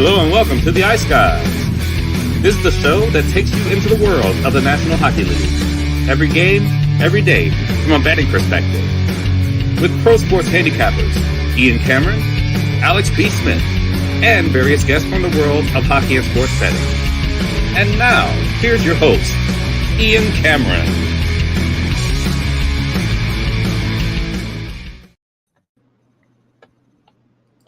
Hello and welcome to the Ice Guys. This is the show that takes you into the world of the National Hockey League. Every game, every day, from a betting perspective. With pro sports handicappers, Ian Cameron, Alex B. Smith, and various guests from the world of hockey and sports betting. And now, here's your host, Ian Cameron.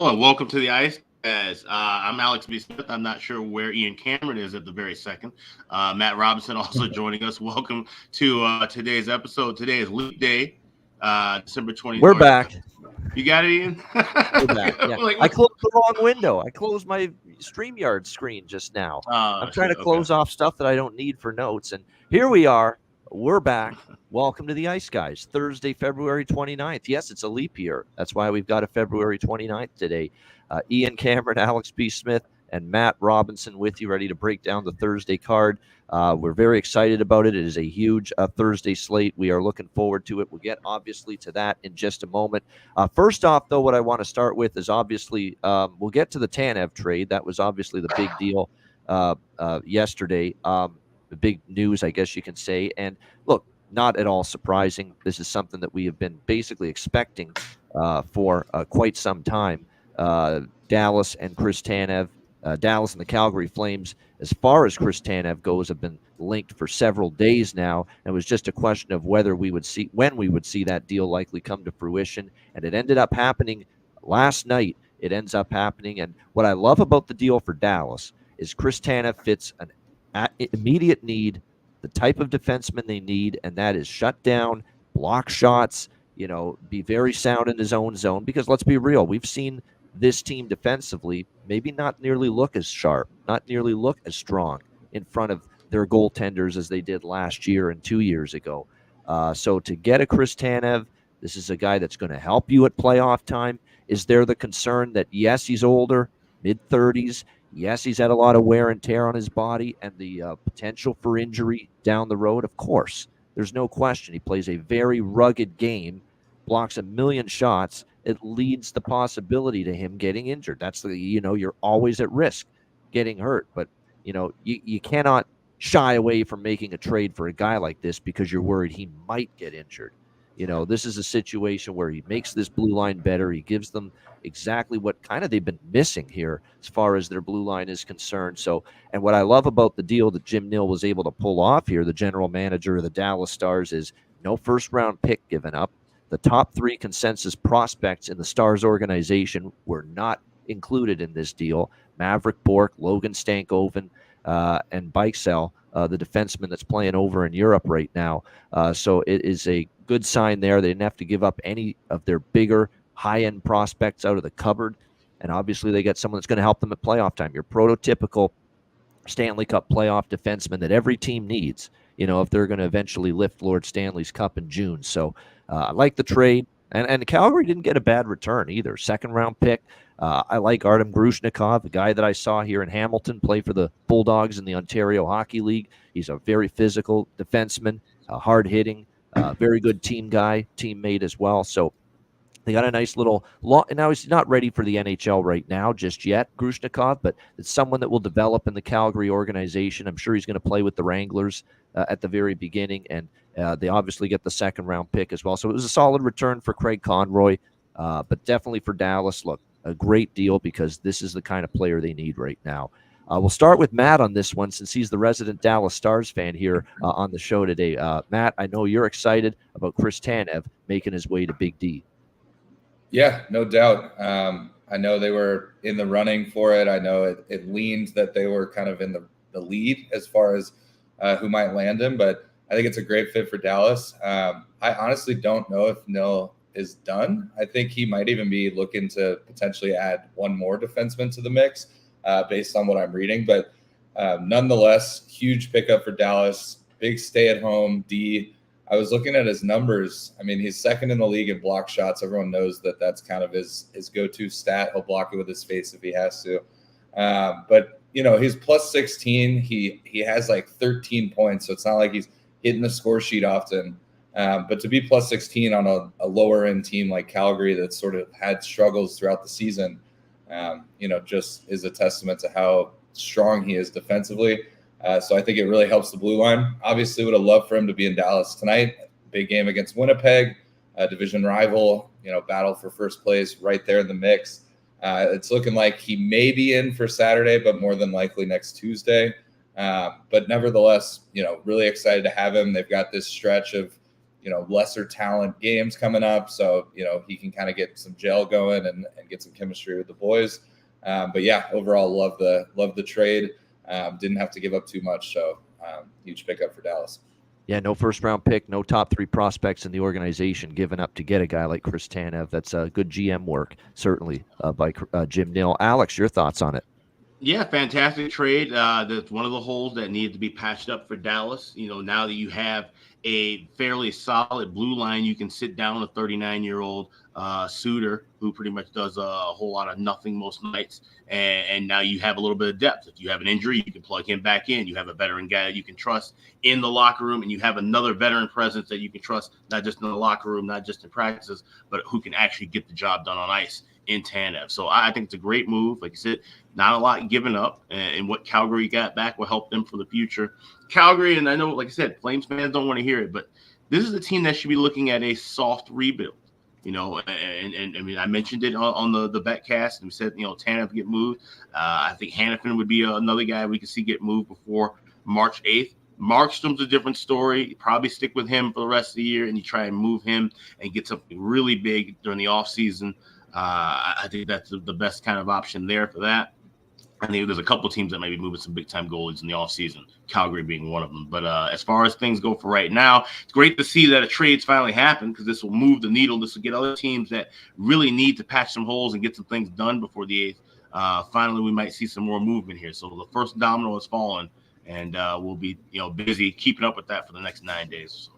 Hello, welcome to the Ice. I'm Alex B. Smith. I'm not sure where Ian Cameron is at the very second. Matt Robinson also joining us. Welcome to today's episode. Today is Leap Day, December 20th. We're back. You got it, Ian? We're back. Yeah. I closed the wrong window. I closed my StreamYard screen just now. I'm trying to close off stuff that I don't need for notes. And here we are. We're back. Welcome to the Ice Guys. Thursday, February 29th. Yes, it's a leap year. That's why we've got a February 29th today. Ian Cameron, Alex B. Smith, and Matt Robinson with you, ready to break down the Thursday card. We're very excited about it. It is a huge Thursday slate. We are looking forward to it. We'll get, obviously, to that in just a moment. First off, though, what I want to start with is, obviously, we'll get to the Tanev trade. That was obviously the big deal yesterday. The big news, I guess you can say. And, look, not at all surprising. This is something that we have been basically expecting for quite some time. Dallas and Chris Tanev, Dallas and the Calgary Flames, as far as Chris Tanev goes, have been linked for several days now. It was just a question of when we would see that deal likely come to fruition. And it ended up happening last night. It ends up happening. And what I love about the deal for Dallas is Chris Tanev fits an immediate need, the type of defenseman they need, and that is shut down, block shots, be very sound in his own zone. Because let's be real, we've seen this team defensively maybe not nearly look as sharp, not nearly look as strong in front of their goaltenders as they did last year and 2 years ago. So to get a Chris Tanev, this is a guy that's going to help you at playoff time. Is there the concern that, yes, he's older, mid-30s, yes, he's had a lot of wear and tear on his body and the potential for injury down the road? Of course. There's no question. He plays a very rugged game, blocks a million shots. It leads the possibility to him getting injured. That's you're always at risk getting hurt. But, you cannot shy away from making a trade for a guy like this because you're worried he might get injured. This is a situation where he makes this blue line better. He gives them exactly what kind of they've been missing here as far as their blue line is concerned. So, and what I love about the deal that Jim Nill was able to pull off here, the general manager of the Dallas Stars, is no first-round pick given up. The top three consensus prospects in the Stars organization were not included in this deal. Maverick Bourque, Logan Stankoven, and Bikesell, the defenseman that's playing over in Europe right now. So it is a good sign there. They didn't have to give up any of their bigger high-end prospects out of the cupboard. And obviously they got someone that's going to help them at playoff time. Your prototypical Stanley Cup playoff defenseman that every team needs, if they're going to eventually lift Lord Stanley's Cup in June. So I like the trade. And Calgary didn't get a bad return either. Second-round pick. I like Artem Grushnikov, the guy that I saw here in Hamilton play for the Bulldogs in the Ontario Hockey League. He's a very physical defenseman, hard-hitting, very good team guy, teammate as well. So they got a nice little – now he's not ready for the NHL right now just yet, Grushnikov, but it's someone that will develop in the Calgary organization. I'm sure he's going to play with the Wranglers at the very beginning, and they obviously get the second-round pick as well. So it was a solid return for Craig Conroy, but definitely for Dallas, look, a great deal because this is the kind of player they need right now. We'll start with Matt on this one since he's the resident Dallas Stars fan here on the show today. Matt, I know you're excited about Chris Tanev making his way to Big D. Yeah, no doubt. I know they were in the running for it. I know it leaned that they were kind of in the lead as far as who might land him, but I think it's a great fit for Dallas. I honestly don't know if Nill is done. I think he might even be looking to potentially add one more defenseman to the mix based on what I'm reading. But nonetheless, huge pickup for Dallas, big stay-at-home D. I was looking at his numbers. I mean, he's second in the league in block shots. Everyone knows that that's kind of his go-to stat. He'll block it with his face if he has to. But, he's plus 16. He has like 13 points, so it's not like he's hitting the score sheet often. But to be plus 16 on a lower-end team like Calgary that sort of had struggles throughout the season, just is a testament to how strong he is defensively. So I think it really helps the blue line. Obviously, would have loved for him to be in Dallas tonight. Big game against Winnipeg, division rival, battle for first place right there in the mix. It's looking like he may be in for Saturday, but more than likely next Tuesday. But nevertheless, really excited to have him. They've got this stretch of, lesser talent games coming up. So, he can kind of get some gel going and get some chemistry with the boys. But yeah, overall, love the trade. Didn't have to give up too much. So huge pickup for Dallas. Yeah, no first-round pick, no top 3 prospects in the organization given up to get a guy like Chris Tanev. That's good GM work, certainly, by Jim Nill. Alex, your thoughts on it? Yeah, fantastic trade. That's one of the holes that needed to be patched up for Dallas. Now that you have a fairly solid blue line, you can sit down a 39-year-old Suter who pretty much does a whole lot of nothing most nights. And now you have a little bit of depth. If you have an injury, you can plug him back in. You have a veteran guy that you can trust in the locker room, and you have another veteran presence that you can trust, not just in the locker room, not just in practices, but who can actually get the job done on ice in Tanev. So I think it's a great move. Like you said, not a lot given up, and what Calgary got back will help them for the future. Calgary, and I know, like I said, Flames fans don't want to hear it, but this is a team that should be looking at a soft rebuild. And I mean, I mentioned it on the Betcast, and we said, Tanev get moved. I think Hannafin would be another guy we could see get moved before March 8th. Markstrom's a different story. You probably stick with him for the rest of the year, and you try and move him and get something really big during the offseason. I think that's the best kind of option there for that. I think there's a couple of teams that might be moving some big-time goalies in the offseason, Calgary being one of them. But as far as things go for right now, it's great to see that a trade's finally happened, because this will move the needle. This will get other teams that really need to patch some holes and get some things done before the 8th. Finally, we might see some more movement here. So the first domino has fallen, and we'll be busy keeping up with that for the next 9 days.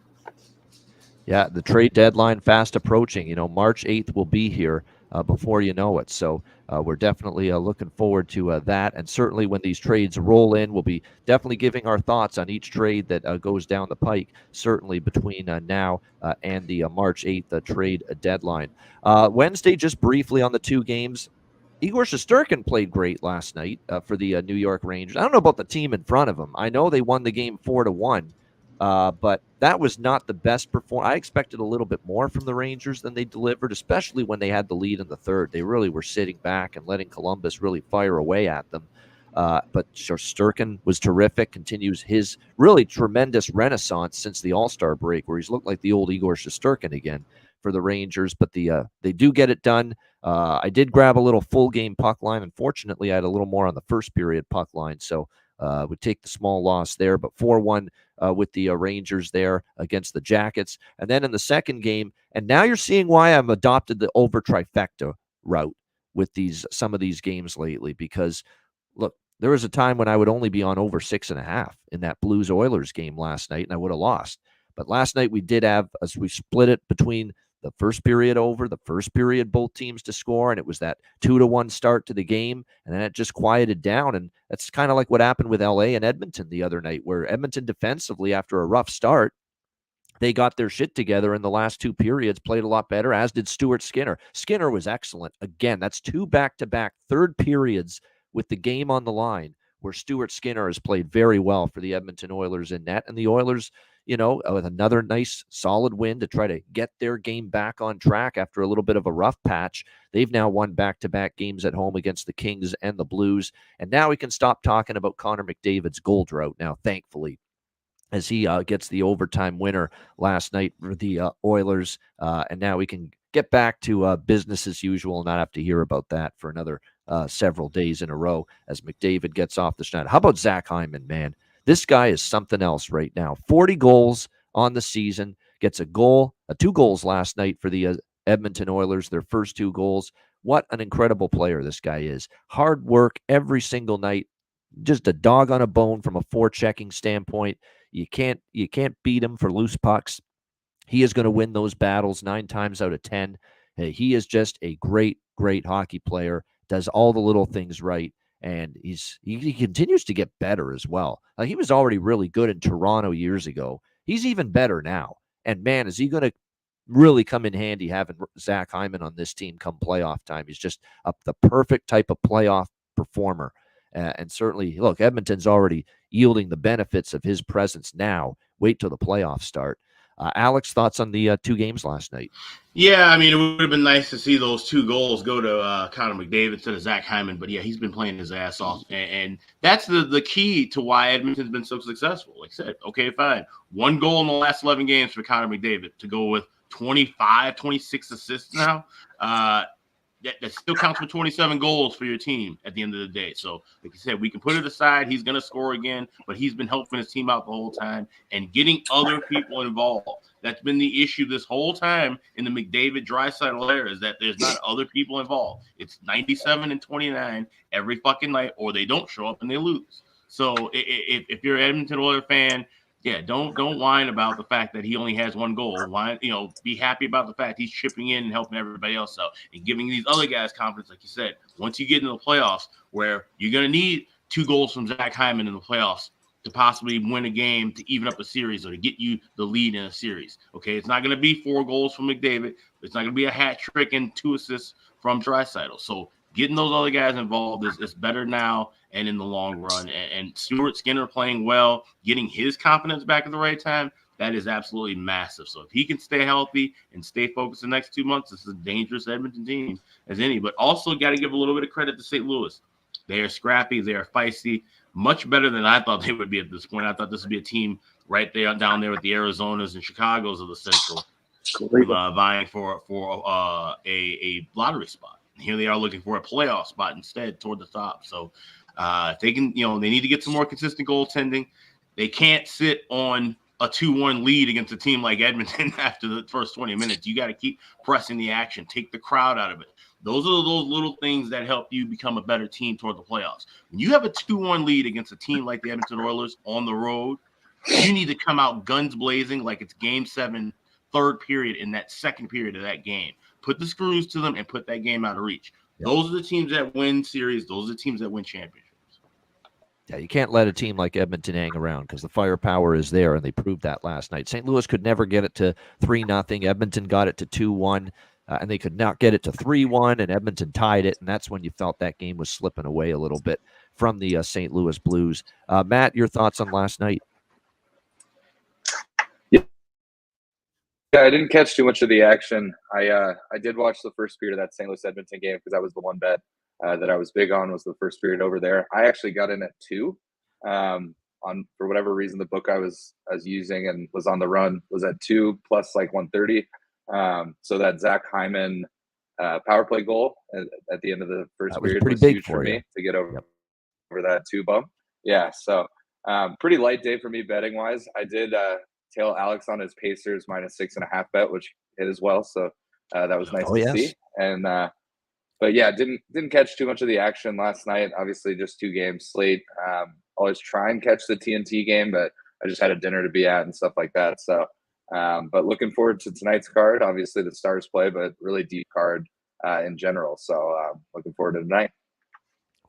Yeah, the trade deadline fast approaching. March 8th will be here before you know it. So we're definitely looking forward to that. And certainly when these trades roll in, we'll be definitely giving our thoughts on each trade that goes down the pike, certainly between now and the March 8th trade deadline. Wednesday, just briefly on the 2 games, Igor Shesterkin played great last night for the New York Rangers. I don't know about the team in front of him. I know they won the game 4-1. But that was not the best performance. I expected a little bit more from the Rangers than they delivered, especially when they had the lead in the third. They really were sitting back and letting Columbus really fire away at them. But Shesterkin was terrific, continues his really tremendous renaissance since the All-Star break, where he's looked like the old Igor Shesterkin again for the Rangers. But they do get it done. I did grab a little full game puck line. Unfortunately, I had a little more on the first period puck line, so would take the small loss there. But 4-1 with the Rangers there against the Jackets. And then in the second game, and now you're seeing why I've adopted the over trifecta route with some of these games lately, because look, there was a time when I would only be on over 6.5 in that Blues Oilers game last night, and I would have lost. But last night we did have, as we split it between the first period over, the first period both teams to score, and it was that 2-1 start to the game, and then it just quieted down. And that's kind of like what happened with LA and Edmonton the other night, where Edmonton defensively, after a rough start, they got their shit together in the last 2 periods, played a lot better, as did Stuart Skinner. Skinner was excellent. Again, that's 2 back-to-back third periods with the game on the line, where Stuart Skinner has played very well for the Edmonton Oilers in net. And the Oilers, with another nice solid win to try to get their game back on track after a little bit of a rough patch. They've now won back-to-back games at home against the Kings and the Blues. And now we can stop talking about Connor McDavid's goal drought now, thankfully, as he gets the overtime winner last night for the Oilers. And now we can get back to business as usual and not have to hear about that for another several days in a row as McDavid gets off the schneid. How about Zach Hyman, man? This guy is something else right now. 40 goals on the season, gets a goal, 2 goals last night for the Edmonton Oilers, their first 2 goals. What an incredible player this guy is. Hard work every single night. Just a dog on a bone from a forechecking standpoint. You can't beat him for loose pucks. He is going to win those battles 9 times out of 10. He is just a great, great hockey player, does all the little things right. And he continues to get better as well. He was already really good in Toronto years ago. He's even better now. And man, is he going to really come in handy having Zach Hyman on this team come playoff time. He's just the perfect type of playoff performer. And certainly, look, Edmonton's already yielding the benefits of his presence now. Wait till the playoffs start. Alex, thoughts on the 2 games last night? Yeah, I mean, it would have been nice to see those 2 goals go to Connor McDavid instead of Zach Hyman. But, yeah, he's been playing his ass off. And that's the key to why Edmonton's been so successful. Like I said, okay, fine. 1 goal in the last 11 games for Connor McDavid to go with 25, 26 assists now. That still counts for 27 goals for your team at the end of the day. So, like you said, we can put it aside. He's going to score again, but he's been helping his team out the whole time and getting other people involved. That's been the issue this whole time in the McDavid-Draisaitl era, is that there's not other people involved. It's 97 and 29 every fucking night, or they don't show up and they lose. So if you're an Edmonton Oilers fan, yeah, don't whine about the fact that he only has 1 goal. Whine, be happy about the fact he's chipping in and helping everybody else out and giving these other guys confidence. Like you said, once you get into the playoffs, where you're going to need 2 goals from Zach Hyman in the playoffs to possibly win a game, to even up a series, or to get you the lead in a series. Okay, it's not going to be 4 goals from McDavid. It's not going to be a hat trick and 2 assists from Draisaitl. So getting those other guys involved is better now and in the long run. And Stuart Skinner playing well, getting his confidence back at the right time, that is absolutely massive. So if he can stay healthy and stay focused the next 2 months, this is a dangerous Edmonton team as any. But also got to give a little bit of credit to St. Louis. They are scrappy. They are feisty. Much better than I thought they would be at this point. I thought this would be a team right there down there with the Arizonas and Chicagos of the Central, vying for a lottery spot. Here they are looking for a playoff spot instead toward the top. So if they can, they need to get some more consistent goaltending. They can't sit on a 2-1 lead against a team like Edmonton after the first 20 minutes. You got to keep pressing the action, take the crowd out of it. Those are those little things that help you become a better team toward the playoffs. When you have a 2-1 lead against a team like the Edmonton Oilers on the road, you need to come out guns blazing like it's Game 7, third period in that second period of that game. Put the screws to them and put that game out of reach. Yep. Those are the teams that win series. Those are the teams that win championships. Yeah, you can't let a team like Edmonton hang around because the firepower is there, and they proved that last night. St. Louis could never get it to 3-0. Edmonton got it to 2-1, and they could not get it to 3-1, and Edmonton tied it, and that's when you felt that game was slipping away a little bit from the St. Louis Blues. Matt, your thoughts on last night? Yeah, I didn't catch too much of the action. I did watch the first period of that St. Louis Edmonton game because that was the one bet that I was big on, was the first period over there. I actually got in at 2. On for whatever reason, the book I was using and was on the run was at 2 plus like 130. So that Zach Hyman power play goal at the end of the first period was big huge for me to get over that 2 bump. Yeah, so pretty light day for me betting wise. I did tail Alex on his Pacers -6.5 bet, which hit as well. So that was nice to see. And but yeah, didn't catch too much of the action last night. Obviously, just 2 games slate. Always try and catch the TNT game, but I just had a dinner to be at and stuff like that. So, but looking forward to tonight's card. Obviously, the Stars play, but really deep card in general. So, looking forward to tonight.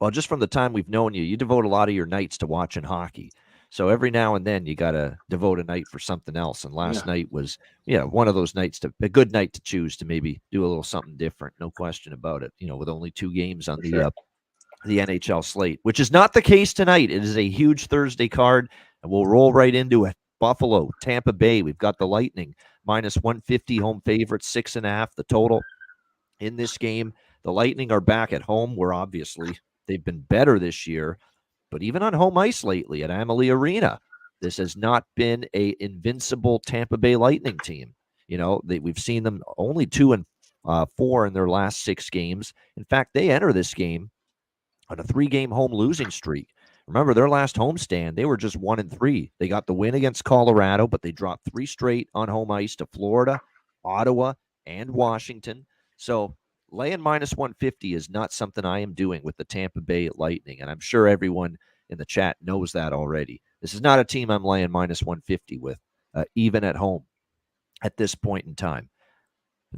Well, just from the time we've known you, you devote a lot of your nights to watching hockey. So every now and then you got to devote a night for something else. And last night was, one of those nights, a good night to choose to maybe do a little something different. No question about it. With only 2 games on the NHL slate, which is not the case tonight. It is a huge Thursday card, and we'll roll right into it. Buffalo, Tampa Bay. We've got the Lightning -150 home favorites, 6.5 the total in this game. The Lightning are back at home, where obviously they've been better this year. But even on home ice lately at Amalie Arena, this has not been a invincible Tampa Bay Lightning team. We've seen them only 2-4 in their last 6 games. In fact, they enter this game on a 3-game home losing streak. Remember, their last homestand, they were just 1-3. They got the win against Colorado, but they dropped 3 straight on home ice to Florida, Ottawa, and Washington. So laying -150 is not something I am doing with the Tampa Bay Lightning, and I'm sure everyone in the chat knows that already. This is not a team I'm laying -150 with, even at home at this point in time.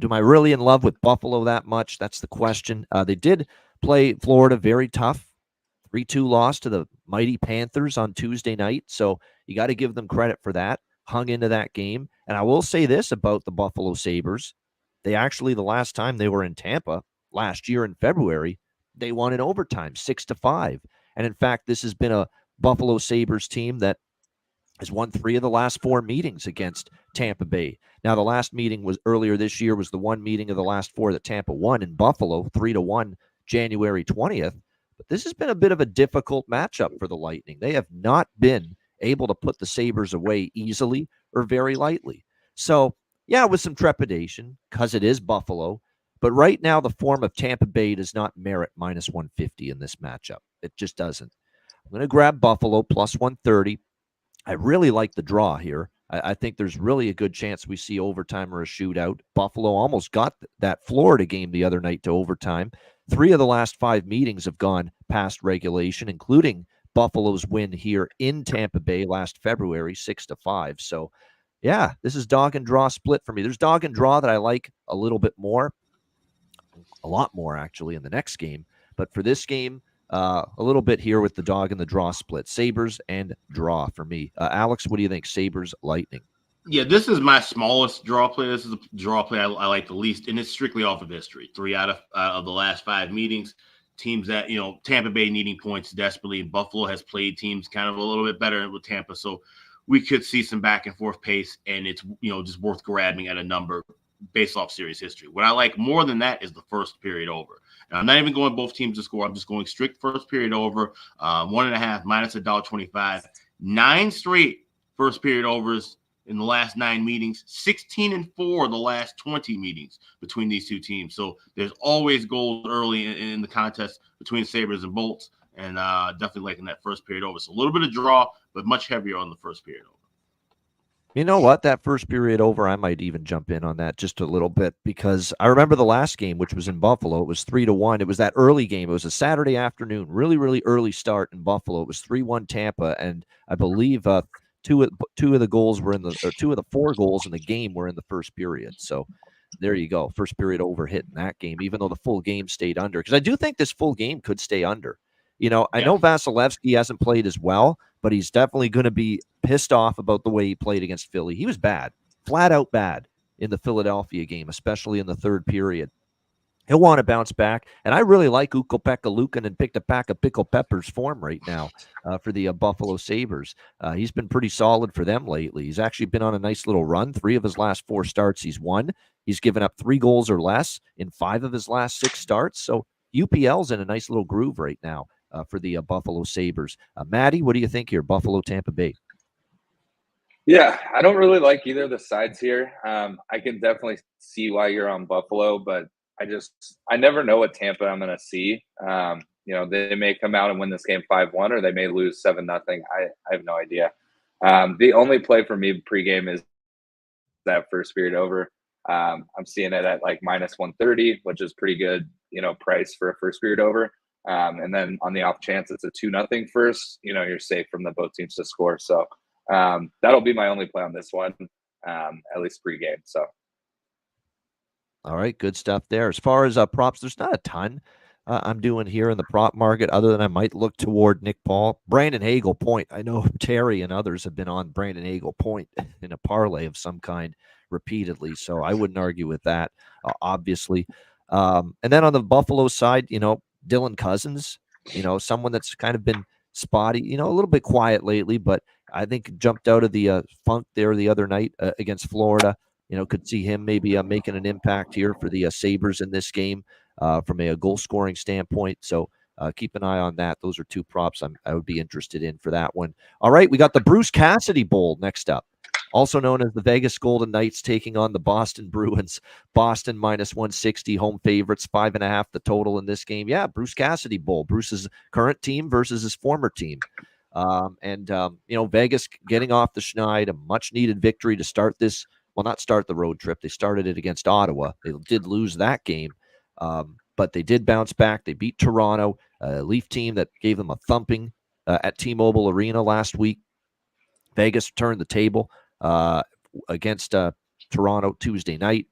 Am I really in love with Buffalo that much? That's the question. They did play Florida very tough. 3-2 loss to the mighty Panthers on Tuesday night, so you got to give them credit for that. hung into that game. And I will say this about the Buffalo Sabres. They actually, the last time they were in Tampa last year in February, they won in overtime, 6-5. And in fact, this has been a Buffalo Sabres team that has won 3 of the last 4 meetings against Tampa Bay. Now, the last meeting was earlier this year, was the one meeting of the last 4 that Tampa won in Buffalo, 3-1, January 20th. But this has been a bit of a difficult matchup for the Lightning. They have not been able to put the Sabres away easily or very lightly. So, yeah, with some trepidation, because it is Buffalo. But right now, the form of Tampa Bay does not merit minus 150 in this matchup. It just doesn't. I'm going to grab Buffalo plus 130. I really like the draw here. I think there's really a good chance we see overtime or a shootout. Buffalo almost got that Florida game the other night to overtime. 3 of the last 5 meetings have gone past regulation, including Buffalo's win here in Tampa Bay last February, 6-5. So, yeah, this is dog and draw split for me. There's dog and draw that I like a little bit more, a lot more actually in the next game. But for this game, a little bit here with the dog and the draw split. Sabres and draw for me. Alex, what do you think? Sabres, Lightning. Yeah, this is my smallest draw play. This is the draw play I like the least, and it's strictly off of history. 3 out of the last 5 meetings, teams that, Tampa Bay needing points desperately, and Buffalo has played teams kind of a little bit better with Tampa. So we could see some back and forth pace, and it's, just worth grabbing at a number based off series history. What I like more than that is the first period over. And I'm not even going both teams to score. I'm just going strict first period over, 1.5 minus $1.25. 9 straight first period overs in the last 9 meetings, 16-4 the last 20 meetings between these two teams. So there's always goals early in the contest between Sabres and Bolts, and definitely liking that first period over. So a little bit of draw, but much heavier on the first period over. You know what? That first period over, I might even jump in on that just a little bit, because I remember the last game, which was in Buffalo. It was 3-1. It was that early game. It was a Saturday afternoon, really, really early start in Buffalo. It was 3-1 Tampa, and I believe two of the goals were or 2 of the 4 goals in the game were in the first period. So there you go. First period over hit in that game, even though the full game stayed under, because I do think this full game could stay under. I know Vasilevsky hasn't played as well, but he's definitely going to be pissed off about the way he played against Philly. He was bad, flat out bad in the Philadelphia game, especially in the third period. He'll want to bounce back, and I really like Ukko-Pekka Luukkonen and picked a pack of pickle peppers form right now for the Buffalo Sabres. He's been pretty solid for them lately. He's actually been on a nice little run. 3 of his last 4 starts he's won. He's given up 3 goals or less in 5 of his last 6 starts. So UPL's in a nice little groove right now for the Buffalo Sabres. Maddie, what do you think here? Buffalo, Tampa Bay. Yeah, I don't really like either of the sides here. I can definitely see why you're on Buffalo, but I never know what Tampa I'm going to see. They may come out and win this game 5-1, or they may lose 7-0. I have no idea. The only play for me pregame is that first period over. I'm seeing it at like minus 130, which is pretty good, price for a first period over. And then on the off chance it's a 2-0 first, you're safe from the both teams to score. So that'll be my only play on this one, at least pregame. So. All right, good stuff there. As far as props, there's not a ton I'm doing here in the prop market, other than I might look toward Nick Paul. Brandon Hagel point. I know Terry and others have been on Brandon Hagel point in a parlay of some kind repeatedly, so I wouldn't argue with that, obviously. And then on the Buffalo side, Dylan Cousins, someone that's kind of been spotty, a little bit quiet lately, but I think jumped out of the funk there the other night against Florida. Could see him maybe making an impact here for the Sabres in this game from a goal scoring standpoint. So keep an eye on that. Those are 2 props I would be interested in for that one. All right, we got the Bruce Cassidy Bowl next up, also known as the Vegas Golden Knights taking on the Boston Bruins. Boston minus 160, home favorites, 5.5 the total in this game. Yeah, Bruce Cassidy Bowl, Bruce's current team versus his former team. Vegas getting off the schneid, a much-needed victory to start this. Well, not start the road trip. They started it against Ottawa. They did lose that game, but they did bounce back. They beat Toronto, a Leaf team that gave them a thumping at T-Mobile Arena last week. Vegas turned the table against Toronto Tuesday night.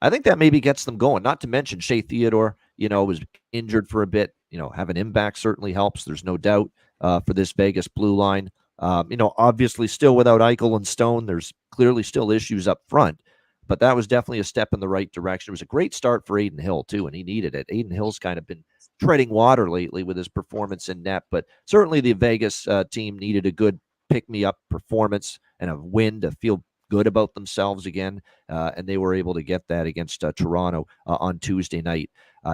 I think that maybe gets them going. Not to mention Shea Theodore, was injured for a bit. Having him back certainly helps. There's no doubt for this Vegas blue line. Obviously still without Eichel and Stone. There's clearly still issues up front, but that was definitely a step in the right direction. It was a great start for Adin Hill, too, and he needed it. Adin Hill's kind of been treading water lately with his performance in net, but certainly the Vegas team needed a good pick-me-up performance and a win to feel good about themselves again, and they were able to get that against Toronto on Tuesday night.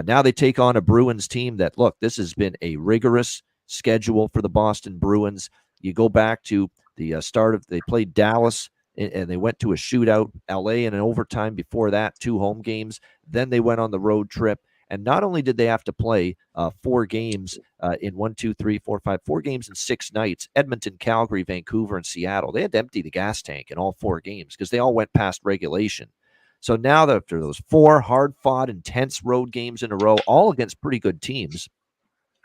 Now they take on a Bruins team that, look, this has been a rigorous schedule for the Boston Bruins. You go back to the start of, they played Dallas and they went to a shootout, LA in an overtime before that, 2 home games. Then they went on the road trip. And not only did they have to play 4 games in 4 games in 6 nights, Edmonton, Calgary, Vancouver, and Seattle, they had to empty the gas tank in all 4 games because they all went past regulation. So now that after those 4 hard-fought, intense road games in a row, all against pretty good teams,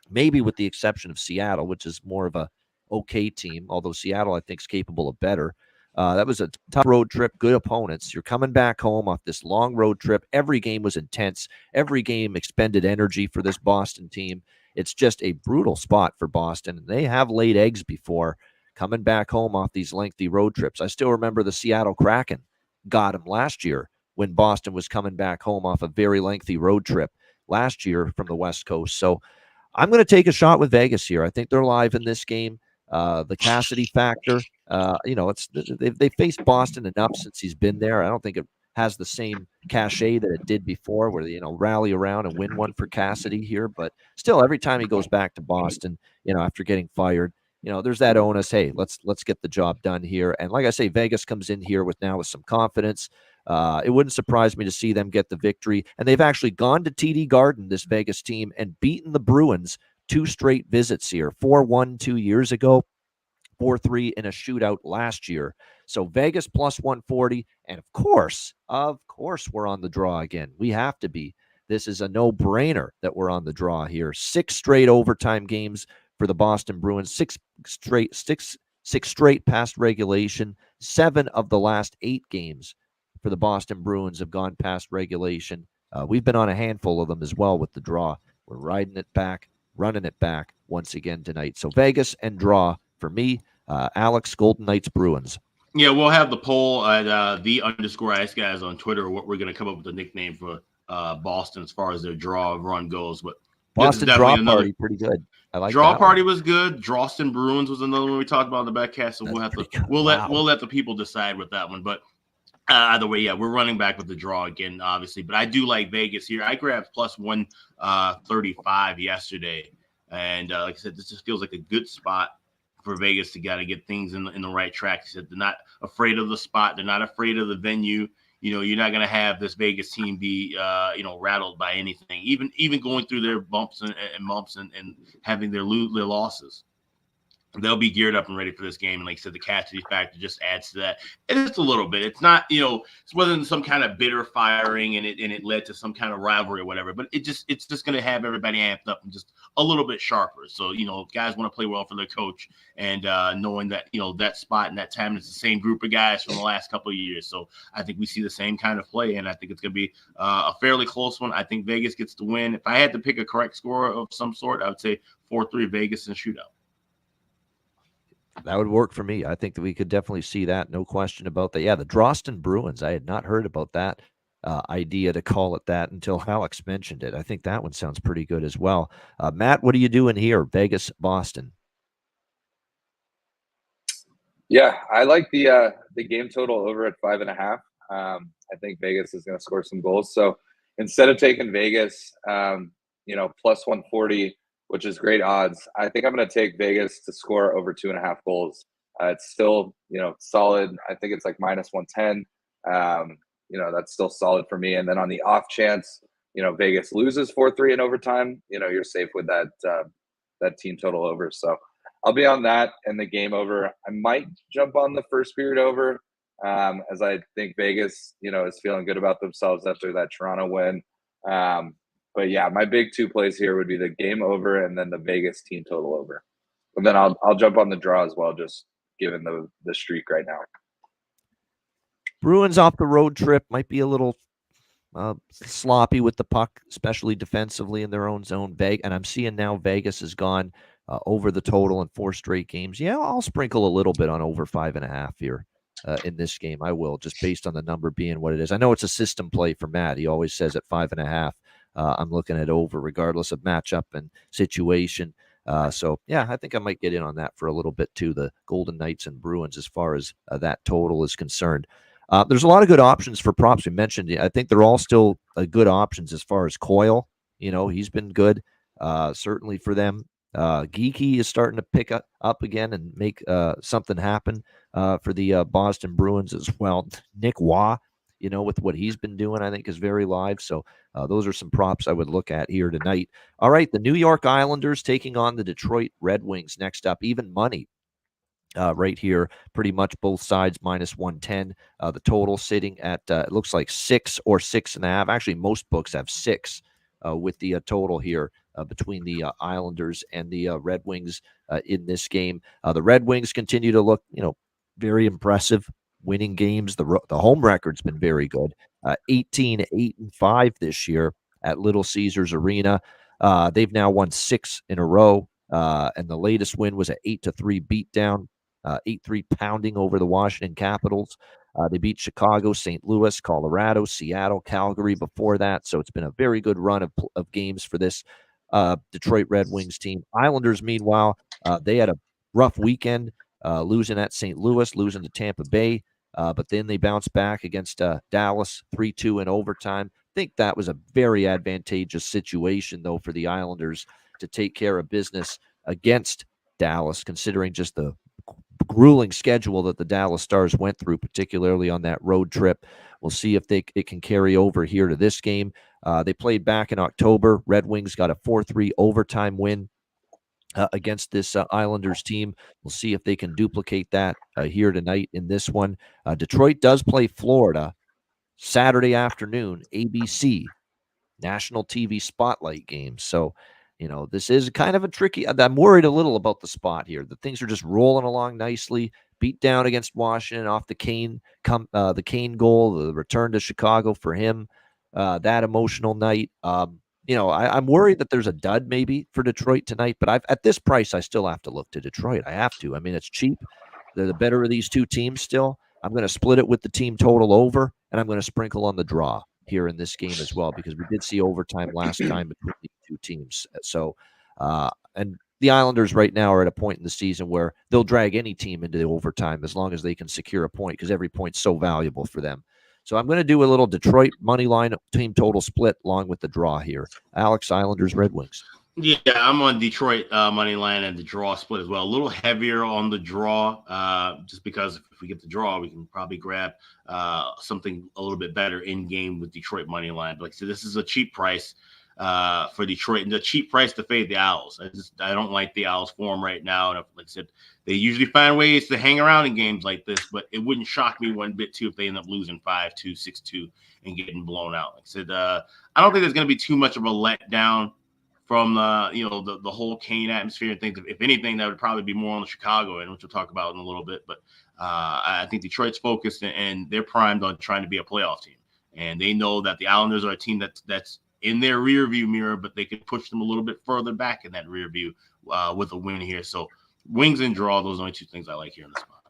maybe with the exception of Seattle, which is more of a okay team, although Seattle, I think, is capable of better. That was a tough road trip, good opponents. You're coming back home off this long road trip. Every game was intense. Every game expended energy for this Boston team. It's just a brutal spot for Boston. They have laid eggs before coming back home off these lengthy road trips. I still remember the Seattle Kraken got them last year when Boston was coming back home off a very lengthy road trip last year from the West Coast. So I'm going to take a shot with Vegas here. I think they're live in this game. The Cassidy factor, they faced Boston enough since he's been there. I don't think it has the same cachet that it did before, where they rally around and win one for Cassidy here. But still, every time he goes back to Boston, after getting fired, there's that onus. Hey, let's get the job done here. And like I say, Vegas comes in here with some confidence. It wouldn't surprise me to see them get the victory. And they've actually gone to TD Garden, this Vegas team, and beaten the Bruins 2 straight visits here. 4-1 2 years ago, 4-3 in a shootout last year. So Vegas plus 140. And of course, we're on the draw again. We have to be. This is a no-brainer that we're on the draw here. 6 straight overtime games for the Boston Bruins. 6 straight past regulation. 7 of the last 8 games for the Boston Bruins have gone past regulation. We've been on a handful of them as well with the draw. We're riding it back, running it back once again tonight. So Vegas and draw for me. Alex, Golden Knights, Bruins. Yeah, we'll have the poll at _Ice Guys on Twitter. What we're going to come up with a nickname for Boston as far as their draw run goes. But Boston draw party, pretty good. I like draw that party one. Was good. Drawston Bruins was another one we talked about in the backcast. So we'll let the people decide with that one. But either way, yeah, we're running back with the draw again, obviously. But I do like Vegas here. I grabbed plus 135 yesterday, and like I said, this just feels like a good spot for Vegas to get things in the right track. He said they're not afraid of the spot. They're not afraid of the venue. You're not going to have this Vegas team be, rattled by anything, even going through their bumps and bumps and having their losses. They'll be geared up and ready for this game. And like I said, the Cassidy factor just adds to that. And just a little bit. It's not, it wasn't some kind of bitter firing and it led to some kind of rivalry or whatever. But it's just going to have everybody amped up and just a little bit sharper. So, guys want to play well for their coach and knowing that, that spot and that time is the same group of guys from the last couple of years. So I think we see the same kind of play. And I think it's going to be a fairly close one. I think Vegas gets the win. If I had to pick a correct score of some sort, I would say 4-3 Vegas in shootout. That would work for me. I think that we could definitely see that. No question about that. Yeah, the Drawston Bruins. I had not heard about that idea to call it that until Alex mentioned it. I think that one sounds pretty good as well. Matt, what are you doing here? Vegas, Boston. Yeah, I like the game total over at 5.5. I think Vegas is going to score some goals. So instead of taking Vegas, plus 140, which is great odds, I think I'm going to take Vegas to score over 2.5 goals. It's still, solid. I think it's like minus 110. That's still solid for me. And then on the off chance, Vegas loses 4-3 in overtime, you're safe with that team total over. So I'll be on that and the game over. I might jump on the first period over as I think Vegas, is feeling good about themselves after that Toronto win. But yeah, my big 2 plays here would be the game over and then the Vegas team total over. And then I'll jump on the draw as well, just given the streak right now. Bruins off the road trip might be a little sloppy with the puck, especially defensively in their own zone. And I'm seeing now Vegas has gone over the total in 4 straight games. Yeah, I'll sprinkle a little bit on over 5.5 here in this game. I will, just based on the number being what it is. I know it's a system play for Matt. He always says at 5.5. I'm looking at over regardless of matchup and situation. So, yeah, I think I might get in on that for a little bit too, the Golden Knights and Bruins as far as that total is concerned. There's a lot of good options for props. We mentioned, I think they're all still good options as far as Coyle. He's been good, certainly for them. Geeky is starting to pick up again and make something happen for the Boston Bruins as well. Nick Waugh, with what he's been doing, I think is very live. So those are some props I would look at here tonight. All right, the New York Islanders taking on the Detroit Red Wings next up. Even money right here, pretty much both sides minus 110. The total sitting at, it looks like 6 or 6.5. Actually, most books have 6 with the total here between the Islanders and the Red Wings in this game. The Red Wings continue to look, very impressive, winning games. The home record's been very good. 18-8-5 this year at Little Caesars Arena. They've now won 6 in a row, and the latest win was an 8-3 beatdown. 8-3 pounding over the Washington Capitals. They beat Chicago, St. Louis, Colorado, Seattle, Calgary before that. So it's been a very good run of games for this Detroit Red Wings team. Islanders, meanwhile, they had a rough weekend, losing at St. Louis, losing to Tampa Bay. But then they bounced back against Dallas 3-2 in overtime. I think that was a very advantageous situation, though, for the Islanders to take care of business against Dallas, considering just the grueling schedule that the Dallas Stars went through, particularly on that road trip. We'll see if it can carry over here to this game. They played back in October. Red Wings got a 4-3 overtime win against this Islanders team. We'll see if they can duplicate that here tonight in this one. Detroit does play Florida Saturday afternoon, ABC, national TV spotlight game. So, this is kind of a tricky. I'm worried a little about the spot here. The things are just rolling along nicely. Beat down against Washington off the Kane goal, the return to Chicago for him, that emotional night. I'm worried that there's a dud maybe for Detroit tonight, but at this price, I still have to look to Detroit. I have to. I mean, it's cheap. They're the better of these two teams still. I'm going to split it with the team total over, and I'm going to sprinkle on the draw here in this game as well, because we did see overtime last time between these two teams. So, and the Islanders right now are at a point in the season where they'll drag any team into the overtime as long as they can secure a point, because every point's so valuable for them. So I'm going to do a little Detroit money line team total split along with the draw here. Alex, Islanders, Red Wings. Yeah, I'm on Detroit money line and the draw split as well. A little heavier on the draw, just because if we get the draw, we can probably grab something a little bit better in game with Detroit money line. But like I said, this is a cheap price for Detroit, and the cheap price to fade the Owls. I don't like the Owls' form right now. And like I said, they usually find ways to hang around in games like this, but it wouldn't shock me one bit too if they end up losing 5-2, 6-2, and getting blown out. Like I said, I don't think there's going to be too much of a letdown from the whole Kane atmosphere and things. If anything, that would probably be more on the Chicago end, which we'll talk about in a little bit. But I think Detroit's focused and they're primed on trying to be a playoff team. And they know that the Islanders are a team that's in their rear view mirror, but they could push them a little bit further back in that rear view with a win here. So wings and draw, those are the only two things I like here in the spot.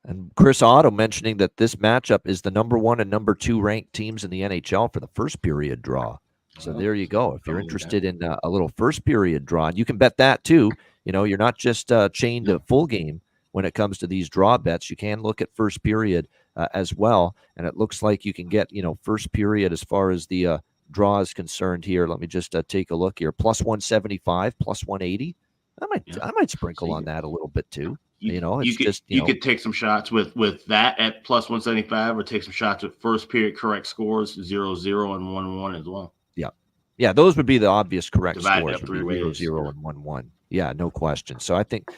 And Chris Otto mentioning that this matchup is the number 1 and number 2 ranked teams in the NHL for the first period draw. So there you go. If you're interested in a little first period draw, and you can bet that too. You're not just chained to full game when it comes to these draw bets. You can look at first period as well. And it looks like you can get, first period as far as the draw is concerned here. Let me just take a look here. Plus 175, plus 180. I might sprinkle on that a little bit too. You could take some shots with that at plus 175, or take some shots with first period correct scores 0-0 and 1-1 as well. Yeah, those would be the obvious correct Divided scores. 0-0 and 1-1. Yeah, no question. So I think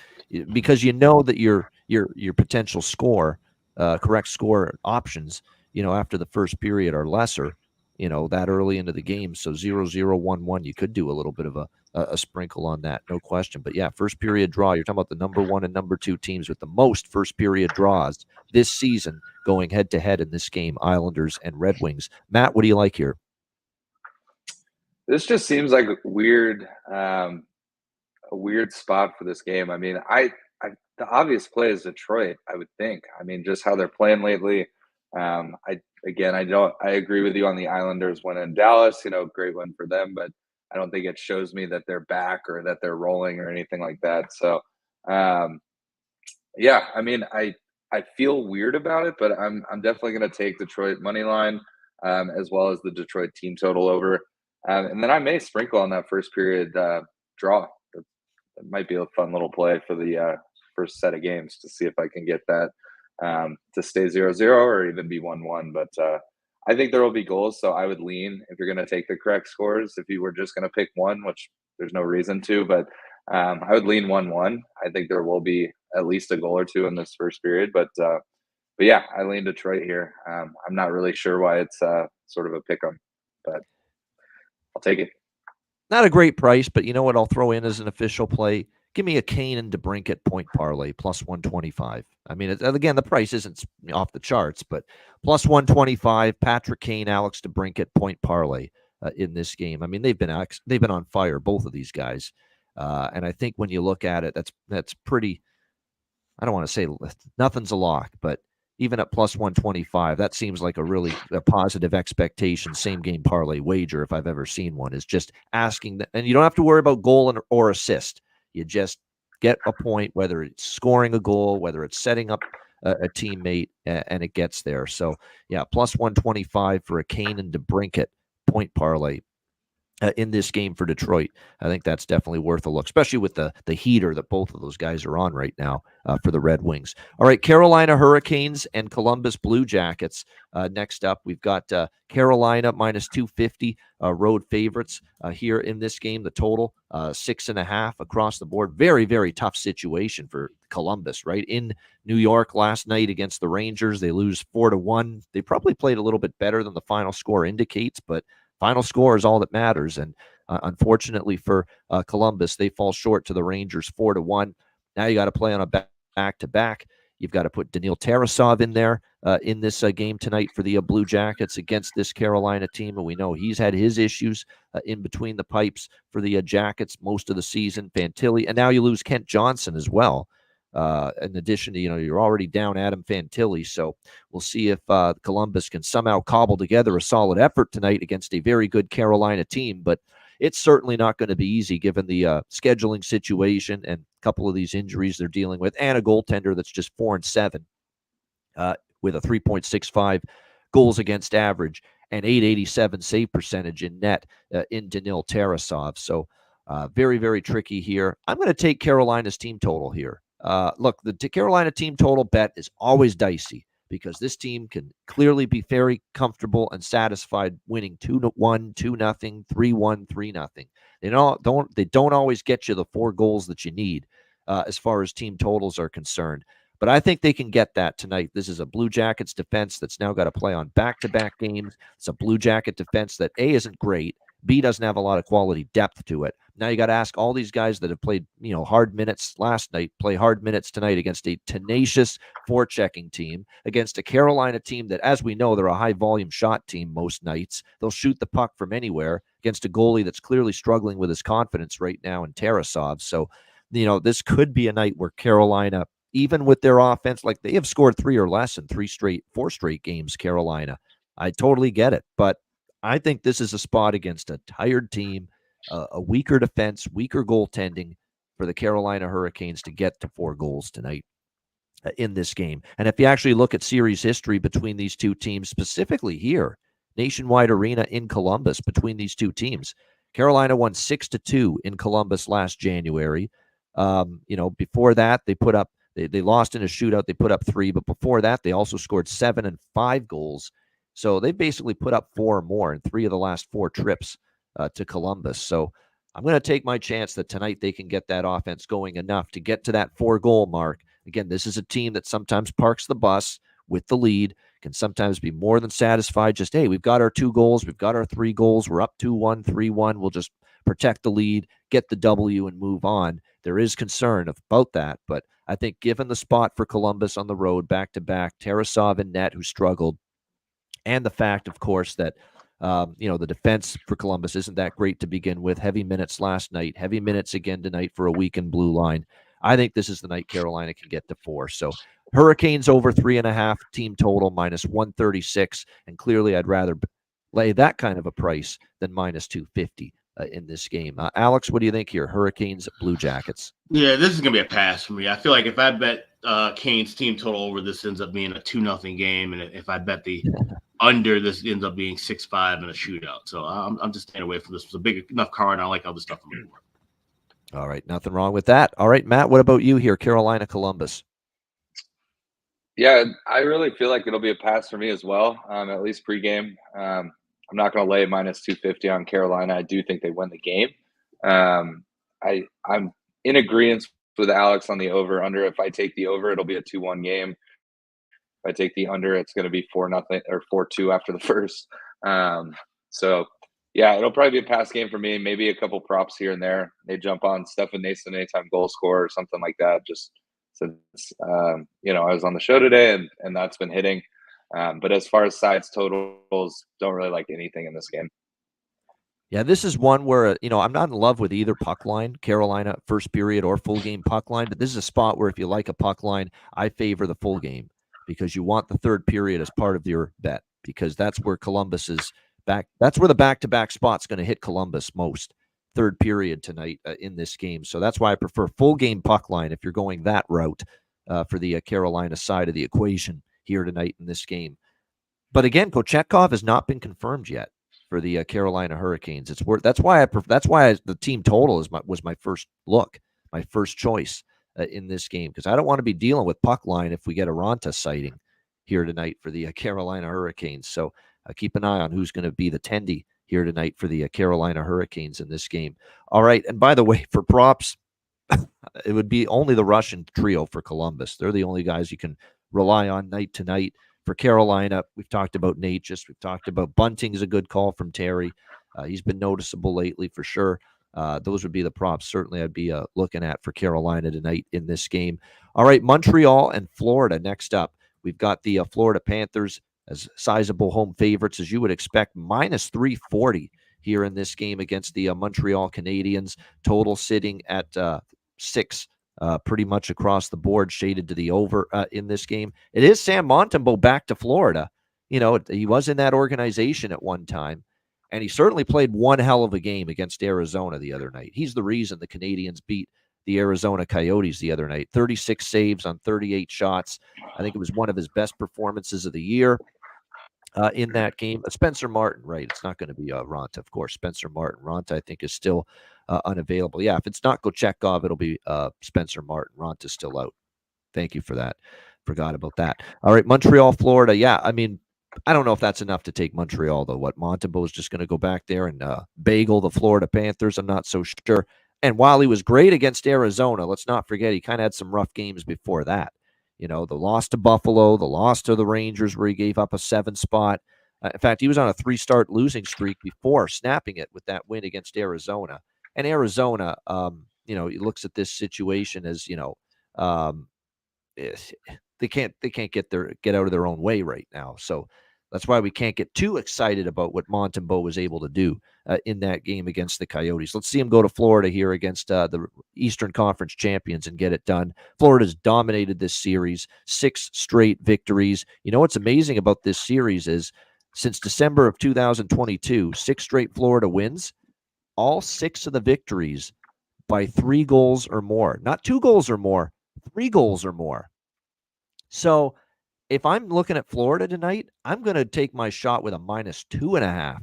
because that your potential score, correct score options, after the first period are lesser, that early into the game. So 0-0, 1-1, you could do a little bit of a sprinkle on that, no question. But yeah, first period draw. You're talking about the number 1 and number 2 teams with the most first period draws this season, going head to head in this game, Islanders and Red Wings. Matt, what do you like here? This just seems like weird a weird spot for this game. I mean, the obvious play is Detroit, I would think. I mean, just how they're playing lately. I agree with you on the Islanders win in Dallas, great win for them, but I don't think it shows me that they're back or that they're rolling or anything like that. So, yeah, I mean, I feel weird about it, but I'm definitely going to take Detroit money line, as well as the Detroit team total over, and then I may sprinkle on that first period draw. It might be a fun little play for the first set of games to see if I can get that to stay 0-0 or even be 1-1. But I think there will be goals, so I would lean if you're going to take the correct scores. If you were just going to pick one, which there's no reason to, but I would lean 1-1. I think there will be at least a goal or two in this first period, but yeah, I lean Detroit here. I'm not really sure why it's sort of a pick 'em, but I'll take it. Not a great price, but you know what I'll throw in as an official play? Give me a Kane and DeBrincat point parlay plus 125. I mean, again, the price isn't off the charts, but plus 125, Patrick Kane, Alex DeBrincat point parlay in this game. I mean, they've been on fire, both of these guys. And I think when you look at it, that's pretty, I don't want to say nothing's a lock, but even at plus 125, that seems like a positive expectation, same game parlay wager if I've ever seen one, is just asking and you don't have to worry about goal or assist. You just get a point, whether it's scoring a goal, whether it's setting up a teammate, and it gets there. So yeah, plus 125 for a Kane and DeBrincat point parlay in this game for Detroit. I think that's definitely worth a look, especially with the heater that both of those guys are on right now for the Red Wings. All right, Carolina Hurricanes and Columbus Blue Jackets. Next up, we've got Carolina minus 250 road favorites here in this game. The total 6.5 across the board. Very, very tough situation for Columbus, right? In New York last night against the Rangers, they lose 4-1. They probably played a little bit better than the final score indicates, but final score is all that matters. And unfortunately for Columbus, they fall short to the Rangers 4-1. Now you got to play on a back-to-back. You've got to put Daniil Tarasov in there in this game tonight for the Blue Jackets against this Carolina team. And we know he's had his issues in between the pipes for the Jackets most of the season. Fantilli. And now you lose Kent Johnson as well. In addition to, you're already down Adam Fantilli. So we'll see if Columbus can somehow cobble together a solid effort tonight against a very good Carolina team. But it's certainly not going to be easy given the scheduling situation and a couple of these injuries they're dealing with, and a goaltender that's just 4-7 with a 3.65 goals against average and 887 save percentage in net in Daniil Tarasov. So very, very tricky here. I'm going to take Carolina's team total here. Look, the Carolina team total bet is always dicey because this team can clearly be very comfortable and satisfied winning 2-1, 2-0, 3-1, 3-0. They don't always get you the 4 goals that you need as far as team totals are concerned. But I think they can get that tonight. This is a Blue Jackets defense that's now got to play on back-to-back games. It's a Blue Jacket defense that A, isn't great, B, doesn't have a lot of quality depth to it. Now you got to ask all these guys that have played, hard minutes last night, play hard minutes tonight against a tenacious forechecking team, against a Carolina team that, as we know, they're a high-volume shot team most nights. They'll shoot the puck from anywhere against a goalie that's clearly struggling with his confidence right now in Tarasov. So, this could be a night where Carolina, even with their offense, like they have scored 3 or less in 4 straight games, Carolina. I totally get it, but I think this is a spot against a tired team, a weaker defense, weaker goaltending for the Carolina Hurricanes to get to 4 goals tonight in this game. And if you actually look at series history between these two teams, specifically here, Nationwide Arena in Columbus between these two teams, Carolina won 6-2 in Columbus last January. Before that, they lost in a shootout. They put up 3, but before that, they also scored 7 and 5 goals. So they basically put up 4 or more in 3 of the last 4 trips to Columbus. So I'm going to take my chance that tonight they can get that offense going enough to get to that 4-goal mark. Again, this is a team that sometimes parks the bus with the lead, can sometimes be more than satisfied. Just, hey, we've got our 2 goals. We've got our 3 goals. We're up 2-1, 3-1. We'll just protect the lead, get the W, and move on. There is concern about that, but I think given the spot for Columbus on the road, back-to-back, Tarasov and net, who struggled, and the fact, of course, that The defense for Columbus isn't that great to begin with. Heavy minutes last night, heavy minutes again tonight for a weakened blue line. I think this is the night Carolina can get to 4. So Hurricanes over 3.5, team total minus 136. And clearly I'd rather lay that kind of a price than minus 250 in this game. Alex, what do you think here? Hurricanes, Blue Jackets. Yeah, this is going to be a pass for me. I feel like if I bet Canes team total over, this ends up being a 2-0 game. And if I bet the under, this ends up being 6-5 in a shootout. So I'm just staying away from this. It's a big enough card. I like other stuff on the board. All right, nothing wrong with that. All right, Matt, what about you here? Carolina, Columbus. Yeah, I really feel like it'll be a pass for me as well, at least pregame. I'm not going to lay minus 250 on Carolina. I do think they win the game. I'm in agreement with Alex on the over-under. If I take the over, it'll be a 2-1 game. If I take the under, it's going to be 4-0 or 4-2 after the first. So, yeah, it'll probably be a pass game for me. Maybe a couple props here and there. They jump on Stefan Nason anytime goal scorer or something like that. Just since I was on the show today and that's been hitting. But as far as sides totals, don't really like anything in this game. Yeah, this is one where, I'm not in love with either puck line, Carolina first period or full game puck line, but this is a spot where if you like a puck line, I favor the full game because you want the third period as part of your bet because that's where Columbus is back. That's where the back-to-back spot's going to hit Columbus most, third period tonight in this game. So that's why I prefer full game puck line if you're going that route for the Carolina side of the equation here tonight in this game. But again, Kochetkov has not been confirmed yet for the Carolina Hurricanes. That's why the team total was my first look, my first choice in this game because I don't want to be dealing with puck line if we get a Ronta sighting here tonight for the Carolina Hurricanes. So keep an eye on who's going to be the tendy here tonight for the Carolina Hurricanes in this game. All right, and by the way, for props, it would be only the Russian trio for Columbus. They're the only guys you can rely on night to night. For Carolina, we've talked about Natchez. We've talked about Bunting is a good call from Terry. He's been noticeable lately for sure. Those would be the props certainly I'd be looking at for Carolina tonight in this game. All right, Montreal and Florida next up. We've got the Florida Panthers as sizable home favorites, as you would expect, minus 340 here in this game against the Montreal Canadiens. Total sitting at 6. Pretty much across the board, shaded to the over in this game. It is Sam Montembeault back to Florida. He was in that organization at one time, and he certainly played one hell of a game against Arizona the other night. He's the reason the Canadiens beat the Arizona Coyotes the other night. 36 saves on 38 shots. I think it was one of his best performances of the year in that game. Spencer Martin, right? It's not going to be Ronta, of course. Spencer Martin. Ronta, I think, is still unavailable. Yeah, if it's not Kochetkov, it'll be Spencer Martin. Ronta's still out. Thank you for that. Forgot about that. All right, Montreal, Florida. Yeah, I mean, I don't know if that's enough to take Montreal, though. What, Montembeault is just going to go back there and bagel the Florida Panthers? I'm not so sure. And while he was great against Arizona, let's not forget he kind of had some rough games before that. The loss to Buffalo, the loss to the Rangers where he gave up a 7 spot. In fact, he was on a 3-start losing streak before snapping it with that win against Arizona. And Arizona, he looks at this situation as, they can't get out of their own way right now. So that's why we can't get too excited about what Montembeault was able to do in that game against the Coyotes. Let's see him go to Florida here against the Eastern Conference champions and get it done. Florida's dominated this series, 6 straight victories. What's amazing about this series is since December of 2022, 6 straight Florida wins, all 6 of the victories by 3 goals or more. Not 2 goals or more, 3 goals or more. So if I'm looking at Florida tonight, I'm going to take my shot with a minus 2.5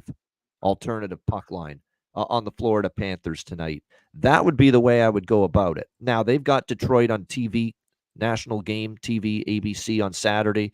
alternative puck line on the Florida Panthers tonight. That would be the way I would go about it. Now, they've got Detroit on TV, national game TV, ABC on Saturday.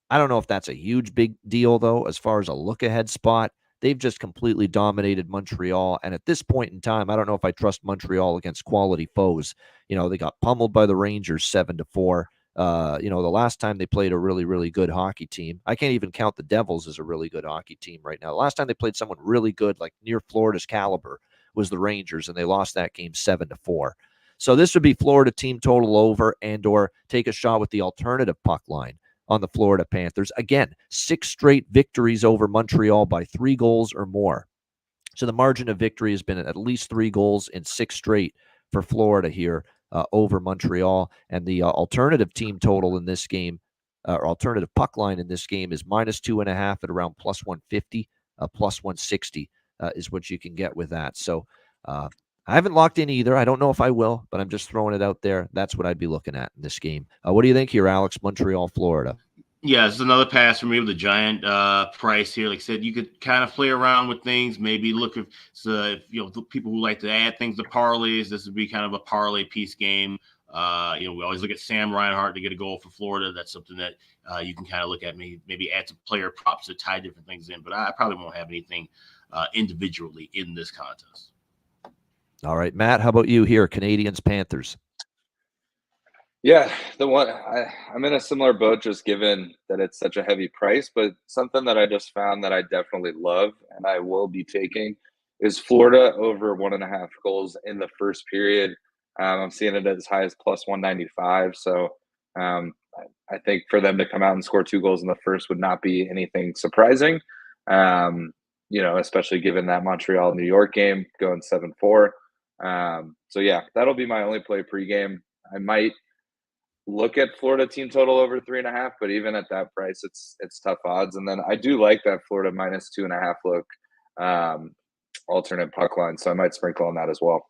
I don't know if that's a huge big deal, though, as far as a look-ahead spot. They've just completely dominated Montreal. And at this point in time, I don't know if I trust Montreal against quality foes. They got pummeled by the Rangers 7-4. The last time they played a really, really good hockey team, I can't even count the Devils as a really good hockey team right now. The last time they played someone really good, like near Florida's caliber, was the Rangers, and they lost that game 7-4. So this would be Florida team total over and or take a shot with the alternative puck line on the Florida Panthers. Again, 6 straight victories over Montreal by 3 goals or more. So the margin of victory has been at least 3 goals in 6 straight for Florida here over Montreal. And the alternative team total in this game, or alternative puck line in this game, is -2.5 at around +150, +160 is what you can get with that. So I haven't locked in either. I don't know if I will, but I'm just throwing it out there. That's what I'd be looking at in this game. What do you think here, Alex? Montreal, Florida. Yeah, it's another pass for me with the giant price here. Like I said, you could kind of play around with things. Maybe look if the people who like to add things to parlays, this would be kind of a parlay piece game. We always look at Sam Reinhart to get a goal for Florida. That's something that you can kind of look at. Maybe add some player props to tie different things in. But I probably won't have anything individually in this contest. All right, Matt, how about you here? Canadians, Panthers. Yeah, I'm in a similar boat, just given that it's such a heavy price, but something that I just found that I definitely love and I will be taking is Florida over 1.5 goals in the first period. I'm seeing it as high as +195. So I think for them to come out and score 2 goals in the first would not be anything surprising. Especially given that Montreal New York game going 7-4. So yeah, that'll be my only play pregame. I might look at Florida team total over 3.5, but even at that price, it's tough odds. And then I do like that Florida -2.5 look alternate puck line, so I might sprinkle on that as well.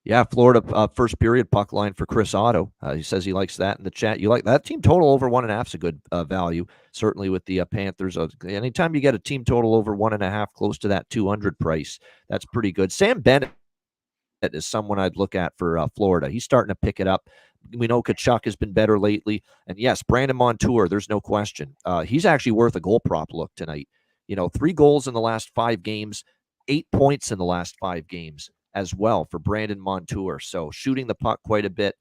Yeah, Florida first period puck line for Chris Otto. He says he likes that in the chat. You like that team total over 1.5 is a good value, certainly with the Panthers. Anytime you get a team total over 1.5, close to that 200 price, that's pretty good. Sam Bennett is someone I'd look at for Florida. He's starting to pick it up. We know Tkachuk has been better lately. And yes, Brandon Montour, there's no question. He's actually worth a goal prop look tonight. 3 goals in the last 5 games, 8 points in the last 5 games as well for Brandon Montour. So shooting the puck quite a bit.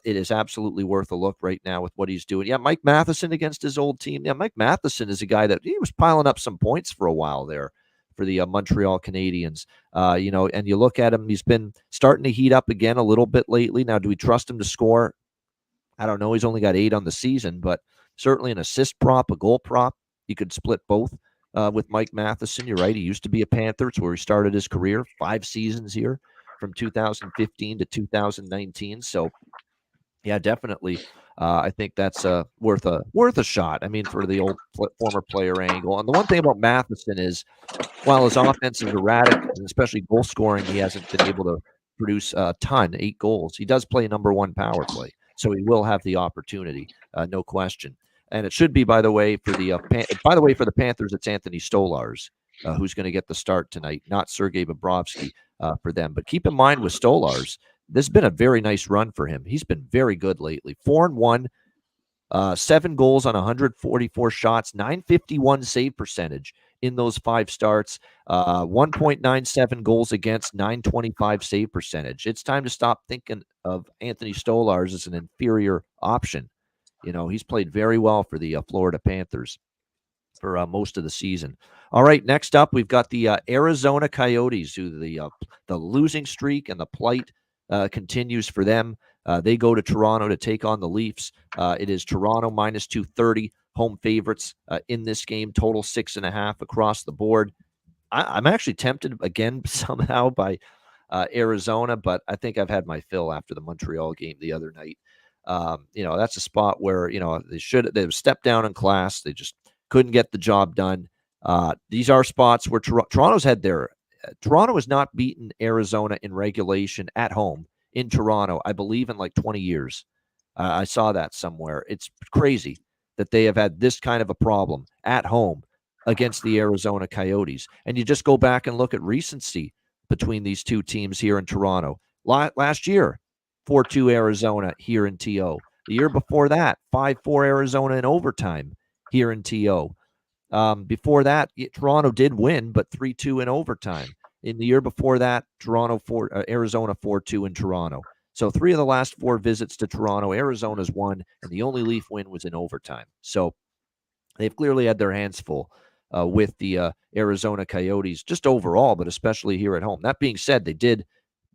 It is absolutely worth a look right now with what he's doing. Yeah, Mike Matheson against his old team. Yeah, Mike Matheson is a guy that he was piling up some points for a while there for the Montreal Canadiens. And you look at him, he's been starting to heat up again a little bit lately. Now, do we trust him to score? I don't know. He's only got 8 on the season, but certainly an assist prop, a goal prop. You could split both with Mike Matheson. You're right. He used to be a Panther. It's where he started his career, 5 seasons here from 2015 to 2019. So, yeah, definitely. I think that's worth a shot. I mean, for the old former player angle. And the one thing about Matheson is, while his offense is erratic, and especially goal scoring, he hasn't been able to produce a ton, 8 goals. He does play number 1 power play, so he will have the opportunity, no question. And it should be, by the way, for the Panthers, it's Anthony Stolarz who's going to get the start tonight, not Sergei Bobrovsky for them. But keep in mind with Stolarz, this has been a very nice run for him. He's been very good lately. 4-1, 7 goals on 144 shots, .951 save percentage in those 5 starts, 1.97 goals against, .925 save percentage. It's time to stop thinking of Anthony Stolarz as an inferior option. He's played very well for the Florida Panthers for most of the season. All right, next up, we've got the Arizona Coyotes, who the losing streak and the plight continues for them. They go to Toronto to take on the Leafs. It is Toronto -230, home favorites in this game, total 6.5 across the board. I'm actually tempted again somehow by Arizona, but I think I've had my fill after the Montreal game the other night. That's a spot where, they've stepped down in class. They just couldn't get the job done. These are spots where Toronto's had Toronto has not beaten Arizona in regulation at home in Toronto, I believe, in like 20 years. I saw that somewhere. It's crazy that they have had this kind of a problem at home against the Arizona Coyotes. And you just go back and look at recency between these two teams here in Toronto. Last year, 4-2 Arizona here in TO. The year before that, 5-4 Arizona in overtime here in TO. Before that, Toronto did win, but 3-2 in overtime. In the year before that, Arizona 4-2 in Toronto. So 3 of the last 4 visits to Toronto, Arizona's won, and the only Leaf win was in overtime. So they've clearly had their hands full with the Arizona Coyotes, just overall, but especially here at home. That being said, they did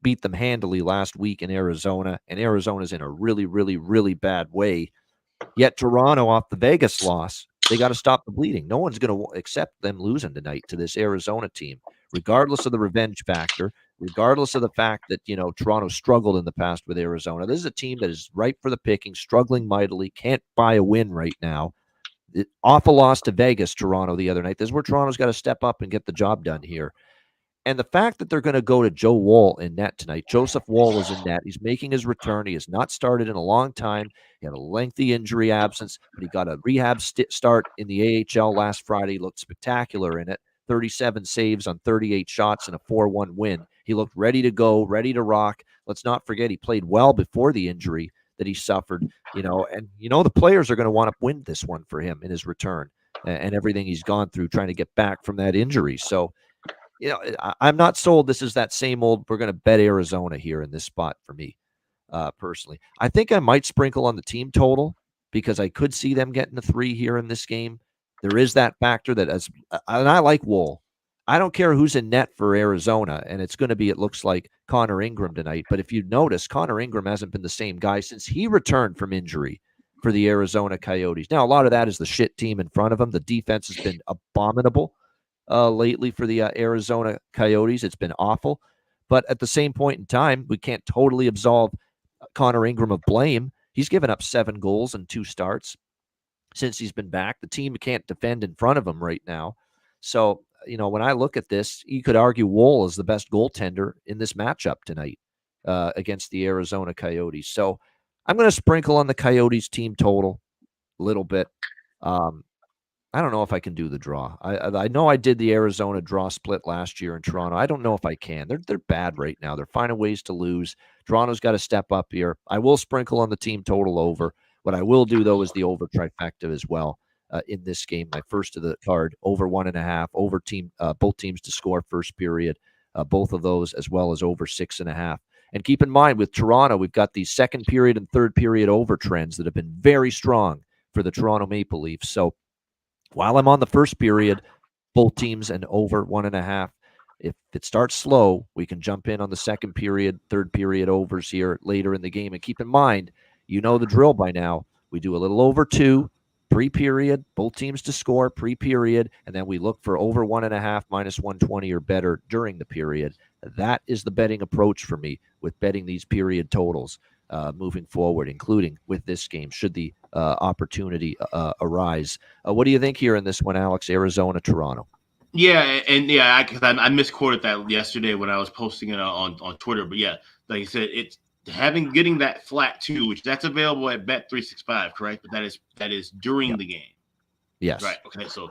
beat them handily last week in Arizona, and Arizona's in a really, really, really bad way. Yet Toronto, off the Vegas loss, they got to stop the bleeding. No one's going to accept them losing tonight to this Arizona team, regardless of the revenge factor, regardless of the fact that, Toronto struggled in the past with Arizona. This is a team that is ripe for the picking, struggling mightily, can't buy a win right now. Awful loss to Vegas, Toronto, the other night. This is where Toronto's got to step up and get the job done here. And the fact that they're going to go to Joe Woll in net tonight, Joseph Woll is in net. He's making his return. He has not started in a long time. He had a lengthy injury absence, but he got a rehab start in the AHL last Friday. He looked spectacular in it. 37 saves on 38 shots and a 4-1 win. He looked ready to go, ready to rock. Let's not forget he played well before the injury that he suffered, and the players are going to want to win this one for him in his return and everything he's gone through trying to get back from that injury. So, I'm not sold this is that same old, we're going to bet Arizona here in this spot for me, personally. I think I might sprinkle on the team total because I could see them getting a 3 here in this game. There is that factor and I like Woll. I don't care who's in net for Arizona, and it's going to be, it looks like, Connor Ingram tonight. But if you notice, Connor Ingram hasn't been the same guy since he returned from injury for the Arizona Coyotes. Now, a lot of that is the shit team in front of him. The defense has been abominable lately for the Arizona Coyotes. It's been awful. But at the same point in time, we can't totally absolve Connor Ingram of blame. He's given up 7 goals in 2 starts since he's been back. The team can't defend in front of him right now. So, when I look at this, you could argue Woll is the best goaltender in this matchup tonight against the Arizona Coyotes. So I'm going to sprinkle on the Coyotes team total a little bit. I don't know if I can do the draw. I know I did the Arizona draw split last year in Toronto. I don't know if I can. They're bad right now. They're finding ways to lose. Toronto's got to step up here. I will sprinkle on the team total over. What I will do, though, is the over trifecta as well in this game. My first of the card, over 1.5, over both teams to score first period, both of those, as well as over 6.5. And keep in mind, with Toronto, we've got these second period and third period over trends that have been very strong for the Toronto Maple Leafs. So while I'm on the first period, both teams and over 1.5. If it starts slow, we can jump in on the second period, third period overs here later in the game. And keep in mind, the drill by now. We do a little over 2, pre-period, both teams to score, pre-period, and then we look for over 1.5, minus 120 or better during the period. That is the betting approach for me with betting these period totals moving forward, including with this game, should the opportunity arise. What do you think here in this one, Alex? Arizona, Toronto. Yeah, and because I misquoted that yesterday when I was posting it on Twitter. But yeah, like you said, it's getting that flat 2, which that's available at Bet365, correct? But that is during the game. Yes. Right. Okay. So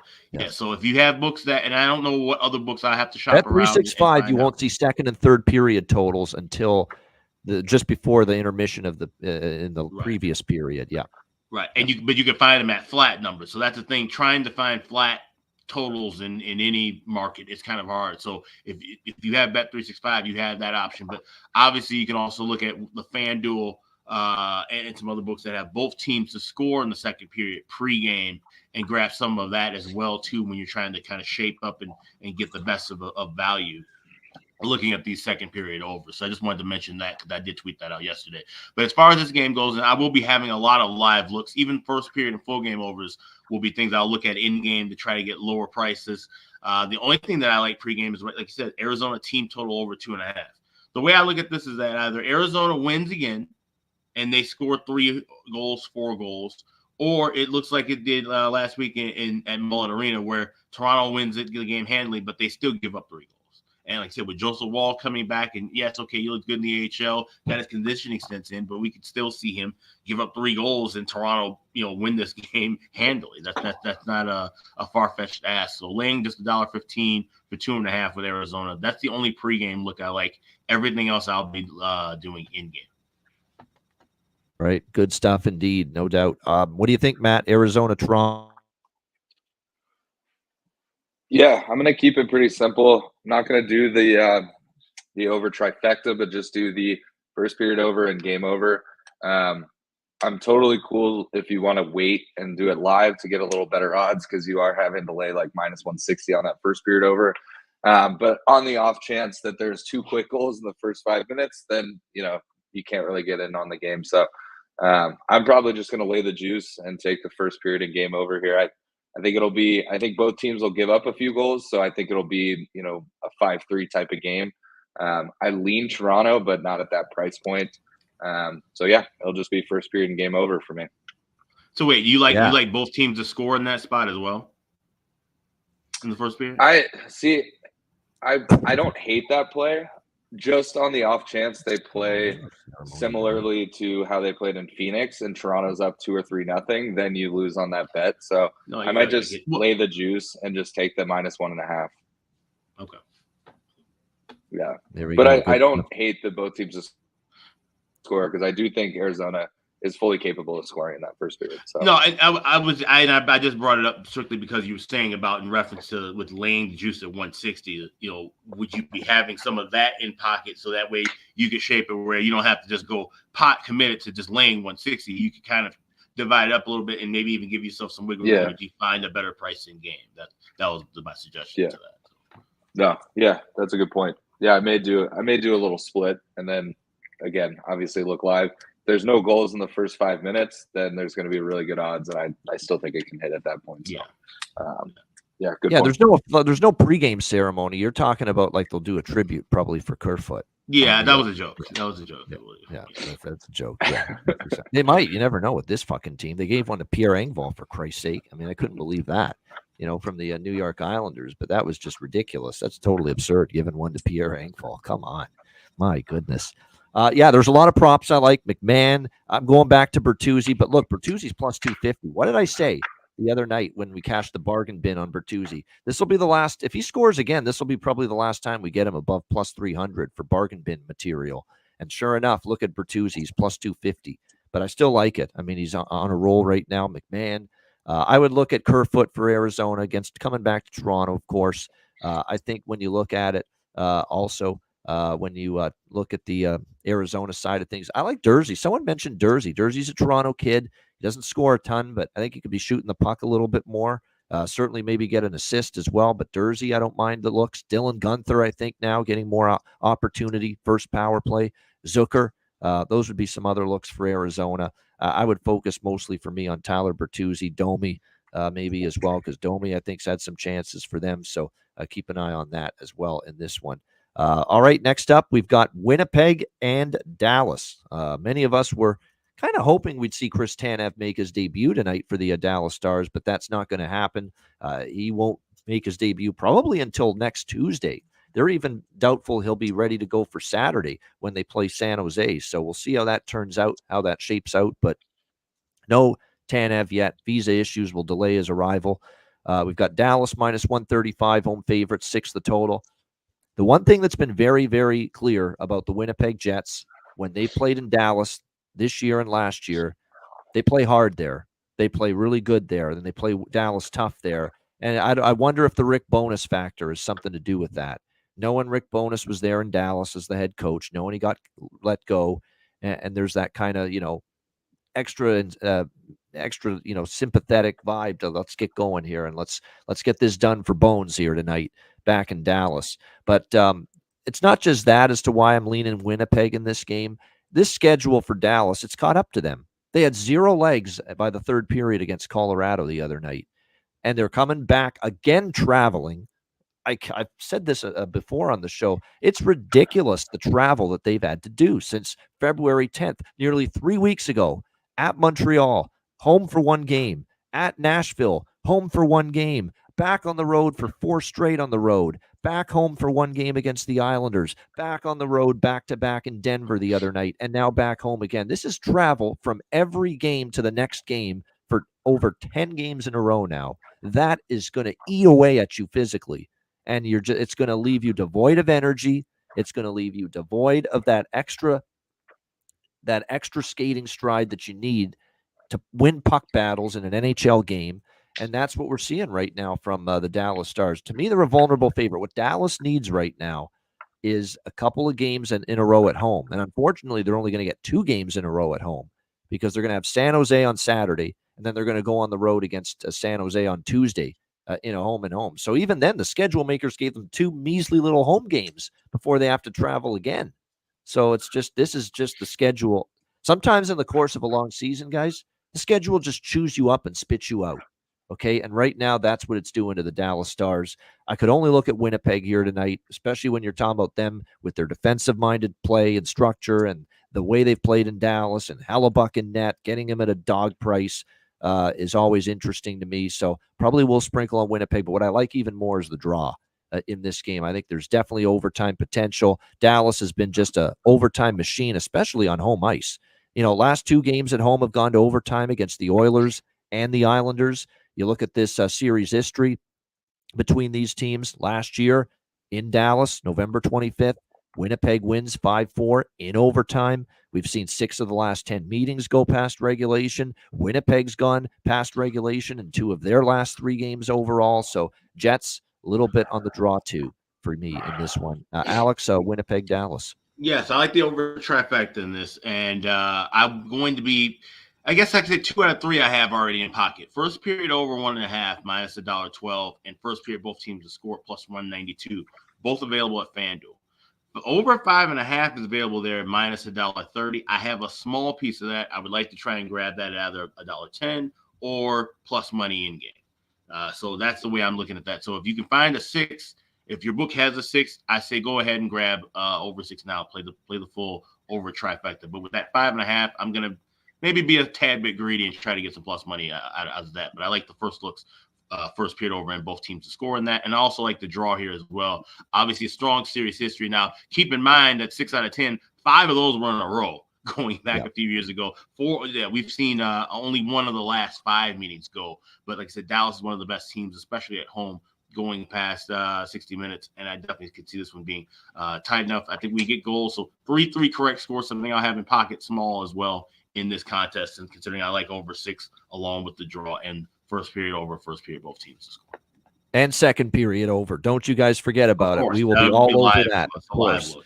so if you have books that, and I don't know what other books I have to shop around. Bet365, you won't see second and third period totals until just before the intermission of the in the previous period. Yeah. Right. And you can find them at flat numbers. So that's the thing. Trying to find flat totals in any market, it's kind of hard. So if you have Bet365, you have that option. But obviously, you can also look at the FanDuel and some other books that have both teams to score in the second period pregame, and grab some of that as well too when you're trying to kind of shape up and get the best of value looking at these second period overs. So I just wanted to mention that because I did tweet that out yesterday. But as far as this game goes, and I will be having a lot of live looks, even first period and full game overs will be things I'll look at in game to try to get lower prices. The only thing that I like pregame is, like you said, Arizona team total over 2.5. The way I look at this is that either Arizona wins again and they score 3 goals, 4 goals, or it looks like it did last week at Mullen Arena, where Toronto wins the game handily, but they still give up 3 goals. And like I said, with Joseph Woll coming back, and yes, okay, he looked good in the AHL, got his conditioning stints in, but we could still see him give up 3 goals and Toronto, win this game handily. That's not a far-fetched ask. So laying just $1.15 for 2.5 with Arizona, that's the only pregame look I like. Everything else I'll be doing in-game. Right, good stuff indeed, no doubt. What do you think, Matt? Arizona, Toronto? Yeah, I'm going to keep it pretty simple. I'm not going to do the over trifecta, but just do the first period over and game over. I'm totally cool if you want to wait and do it live to get a little better odds, because you are having to lay like minus 160 on that first period over. But on the off chance that there's 2 quick goals in the first 5 minutes, then, you can't really get in on the game. So I'm probably just going to lay the juice and take the first period and game over here. I think both teams will give up a few goals. So I think it'll be, a 5-3 type of game. I lean Toronto, but not at that price point. So yeah, it'll just be first period and game over for me. So wait, you like both teams to score in that spot as well in the first period? I don't hate that play. Just on the off chance they play similarly to how they played in Phoenix and Toronto's up 2 or 3-0, then you lose on that bet. So I might just lay the juice and just take the -1.5. Okay. Yeah. But I don't hate that both teams to score because I do think Arizona is fully capable of scoring in that first period. So no, I just brought it up strictly because you were saying about in reference to with laying the juice at 160. Would you be having some of that in pocket so that way you can shape it where you don't have to just go pot committed to just laying 160. You can kind of divide it up a little bit and maybe even give yourself some wiggle room if you find a better pricing game. That was my suggestion to that. No, yeah, that's a good point. Yeah, I may do a little split and then again, obviously look live. There's no goals in the first 5 minutes, then there's going to be really good odds, and I still think it can hit at that point. So, good. Yeah, point. There's no pregame ceremony. You're talking about like they'll do a tribute probably for Kerfoot. Yeah, that was a joke. That was a joke. Yeah, that's a joke. Yeah, they might. You never know with this fucking team. They gave one to Pierre Engvall for Christ's sake. I mean, I couldn't believe that. From the New York Islanders, but that was just ridiculous. That's totally absurd. Giving one to Pierre Engvall. Come on, my goodness. There's a lot of props I like. McMahon. I'm going back to Bertuzzi, but look, Bertuzzi's plus 250. What did I say the other night when we cashed the bargain bin on Bertuzzi? This will be the last. If he scores again, this will be probably the last time we get him above plus 300 for bargain bin material. And sure enough, look at Bertuzzi's plus 250. But I still like it. I mean, he's on a roll right now. McMahon. I would look at Kerfoot for Arizona against coming back to Toronto, of course. I think when you look at it, also. When you look at the Arizona side of things, I like Dursey. Someone mentioned Dursey. Dursey's a Toronto kid. He doesn't score a ton, but I think he could be shooting the puck a little bit more. Certainly maybe get an assist as well. But Dursey, I don't mind the looks. Dylan Gunther, I think now getting more opportunity. First power play. Zucker. Those would be some other looks for Arizona. I would focus mostly for me on Tyler Bertuzzi, Domi maybe as well, because Domi, I think, has had some chances for them. So keep an eye on that as well in this one. All right, next up, we've got Winnipeg and Dallas. Many of us were kind of hoping we'd see Chris Tanev make his debut tonight for the Dallas Stars, but that's not going to happen. He won't make his debut probably until next Tuesday. They're even doubtful he'll be ready to go for Saturday when they play San Jose. So we'll see how that turns out, how that shapes out. But no Tanev yet. Visa issues will delay his arrival. We've got Dallas minus 135, home favorite, 6 the total. The one thing that's been very, very clear about the Winnipeg Jets, when they played in Dallas this year and last year, they play hard there. They play really good there. Then they play Dallas tough there. And I wonder if the Rick Bowness factor has something to do with that. Knowing Rick Bowness was there in Dallas as the head coach, knowing he got let go, and there's that kind of, extra, sympathetic vibe to let's get going here and let's get this done for Bones here tonight back in Dallas. But it's not just that as to why I'm leaning Winnipeg in this game. This schedule for Dallas, it's caught up to them. They had 0 legs by the third period against Colorado the other night, and they're coming back again traveling. I've said this before on the show. It's ridiculous the travel that they've had to do since February 10th, nearly 3 weeks ago, at Montreal, home for 1 game, at Nashville, home for 1 game, back on the road for 4 straight on the road, back home for 1 game against the Islanders, back on the road back-to-back in Denver the other night, and now back home again. This is travel from every game to the next game for over 10 games in a row now. That is going to eat away at you physically, and it's going to leave you devoid of energy. It's going to leave you devoid of that extra skating stride that you need to win puck battles in an NHL game. And that's what we're seeing right now from the Dallas Stars. To me, they're a vulnerable favorite. What Dallas needs right now is a couple of games in a row at home. And unfortunately, they're only going to get 2 games in a row at home because they're going to have San Jose on Saturday, and then they're going to go on the road against San Jose on Tuesday. home and home. So even then, the schedule makers gave them 2 measly little home games before they have to travel again. So this is just the schedule. Sometimes in the course of a long season, guys, the schedule just chews you up and spits you out. Okay. And right now, that's what it's doing to the Dallas Stars. I could only look at Winnipeg here tonight, especially when you're talking about them with their defensive minded play and structure and the way they've played in Dallas and Hellebuck in net, getting him at a dog price is always interesting to me. So probably we'll sprinkle on Winnipeg. But what I like even more is the draw in this game. I think there's definitely overtime potential. Dallas has been just a overtime machine, especially on home ice. Last 2 games at home have gone to overtime against the Oilers and the Islanders. You look at this series history between these teams last year in Dallas, November 25th, Winnipeg wins 5-4 in overtime. We've seen 6 of the last 10 meetings go past regulation. Winnipeg's gone past regulation in 2 of their last 3 games overall. So Jets, a little bit on the draw too for me in this one. Alex, Winnipeg, Dallas. Yes, I like the over trifecta in this, and I'm going to be, I guess I could say 2 out of 3 I have already in pocket. First period over 1.5 minus $1.12, and first period both teams to score plus 192, both available at FanDuel. But over 5.5 is available there at minus $1.30. I have a small piece of that. I would like to try and grab that at either $1.10 or plus money in game. So that's the way I'm looking at that. So if you can find a 6. If your book has a 6, I say go ahead and grab over 6 now. Play the full over trifecta. But with that 5.5, I'm gonna maybe be a tad bit greedy and try to get some plus money out of that. But I like the first looks, first period over, and both teams to score in that, and I also like the draw here as well. Obviously, a strong series history. Now, keep in mind that 6 out of 10, 5 of those were in a row going back a few years ago. 4, we've seen only 1 of the last 5 meetings go. But like I said, Dallas is one of the best teams, especially at home, going past 60 minutes, and I definitely could see this one being tight enough. I think we get goals, so 3-3 correct score, something I'll have in pocket small as well in this contest, and considering I like over 6 along with the draw and first period over, first period both teams to score. And second period over. Don't you guys forget about it. We will be all over that, of course.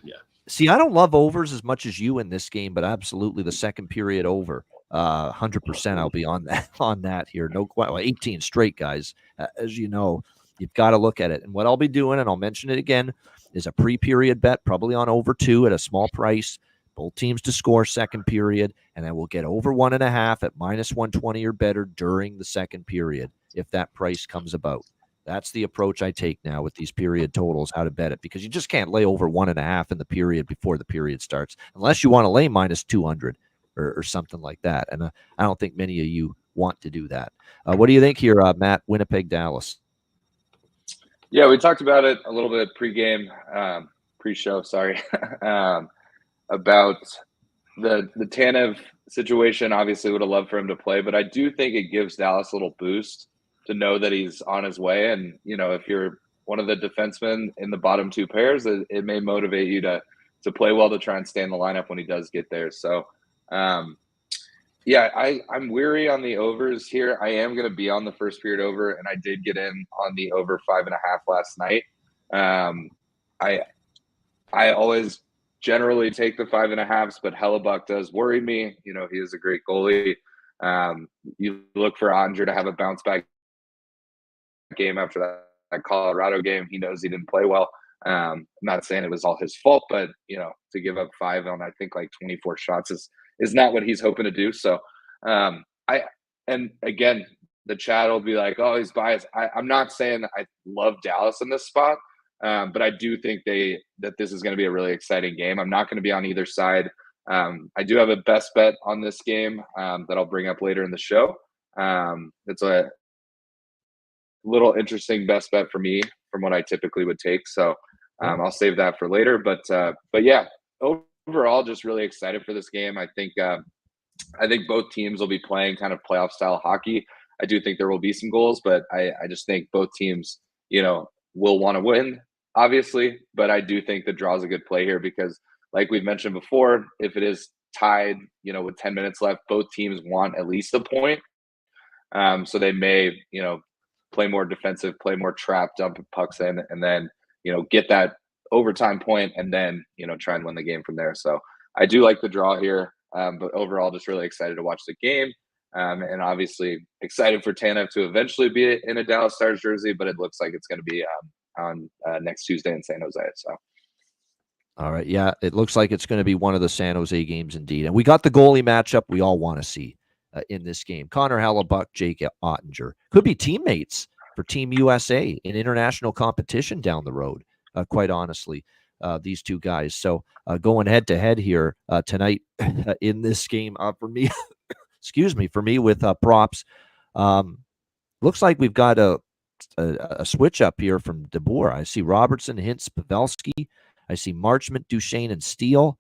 Yeah. See, I don't love overs as much as you in this game, but absolutely the second period over. 100% I'll be on that here. No, 18 straight, guys. As you know, you've got to look at it. And what I'll be doing, and I'll mention it again, is a pre-period bet, probably on over 2 at a small price. Both teams to score second period, and then we'll get over 1.5 at minus 120 or better during the second period if that price comes about. That's the approach I take now with these period totals, how to bet it, because you just can't lay over 1.5 in the period before the period starts, unless you want to lay minus 200 or something like that. And I don't think many of you want to do that. What do you think here, Matt? Winnipeg, Dallas. Yeah, we talked about it a little bit pre-game, pre-show, sorry, about the Tanev situation. Obviously would have loved for him to play, but I do think it gives Dallas a little boost to know that he's on his way. And, if you're one of the defensemen in the bottom 2 pairs, it may motivate you to play well, to try and stay in the lineup when he does get there. So, yeah, I'm weary on the overs here. I am going to be on the first period over, and I did get in on the over 5.5 last night. I always generally take the 5.5s, but Hellebuck does worry me. He is a great goalie. You look for Andre to have a bounce back game after that Colorado game. He knows he didn't play well. I'm not saying it was all his fault, but to give up 5 on I think like 24 shots is not what he's hoping to do. So and again, the chat will be like, oh, he's biased. I'm not saying I love Dallas in this spot, but I do think that this is going to be a really exciting game. I'm not going to be on either side. I do have a best bet on this game that I'll bring up later in the show. It's a little interesting best bet for me from what I typically would take. So I'll save that for later. But yeah, overall, just really excited for this game. I think both teams will be playing kind of playoff style hockey. I do think there will be some goals, but I just think both teams, will want to win, obviously. But I do think the draw is a good play here because, like we've mentioned before, if it is tied, with 10 minutes left, both teams want at least a point. So they may, play more defensive, play more trap, dump pucks in, and then, get that overtime point and then, try and win the game from there. So I do like the draw here, but overall just really excited to watch the game. And obviously excited for Tanev to eventually be in a Dallas Stars jersey, but it looks like it's going to be on next Tuesday in San Jose. So. All right. Yeah, it looks like it's going to be one of the San Jose games indeed. And we got the goalie matchup we all want to see in this game. Connor Hellebuck, Jake Ottinger. Could be teammates for Team USA in international competition down the road, quite honestly, these two guys. So going head-to-head here tonight in this game for me, excuse me, for me with props, looks like we've got a switch up here from DeBoer. I see Robertson, Hintz, Pavelski. I see Marchment, Duchesne, and Steele.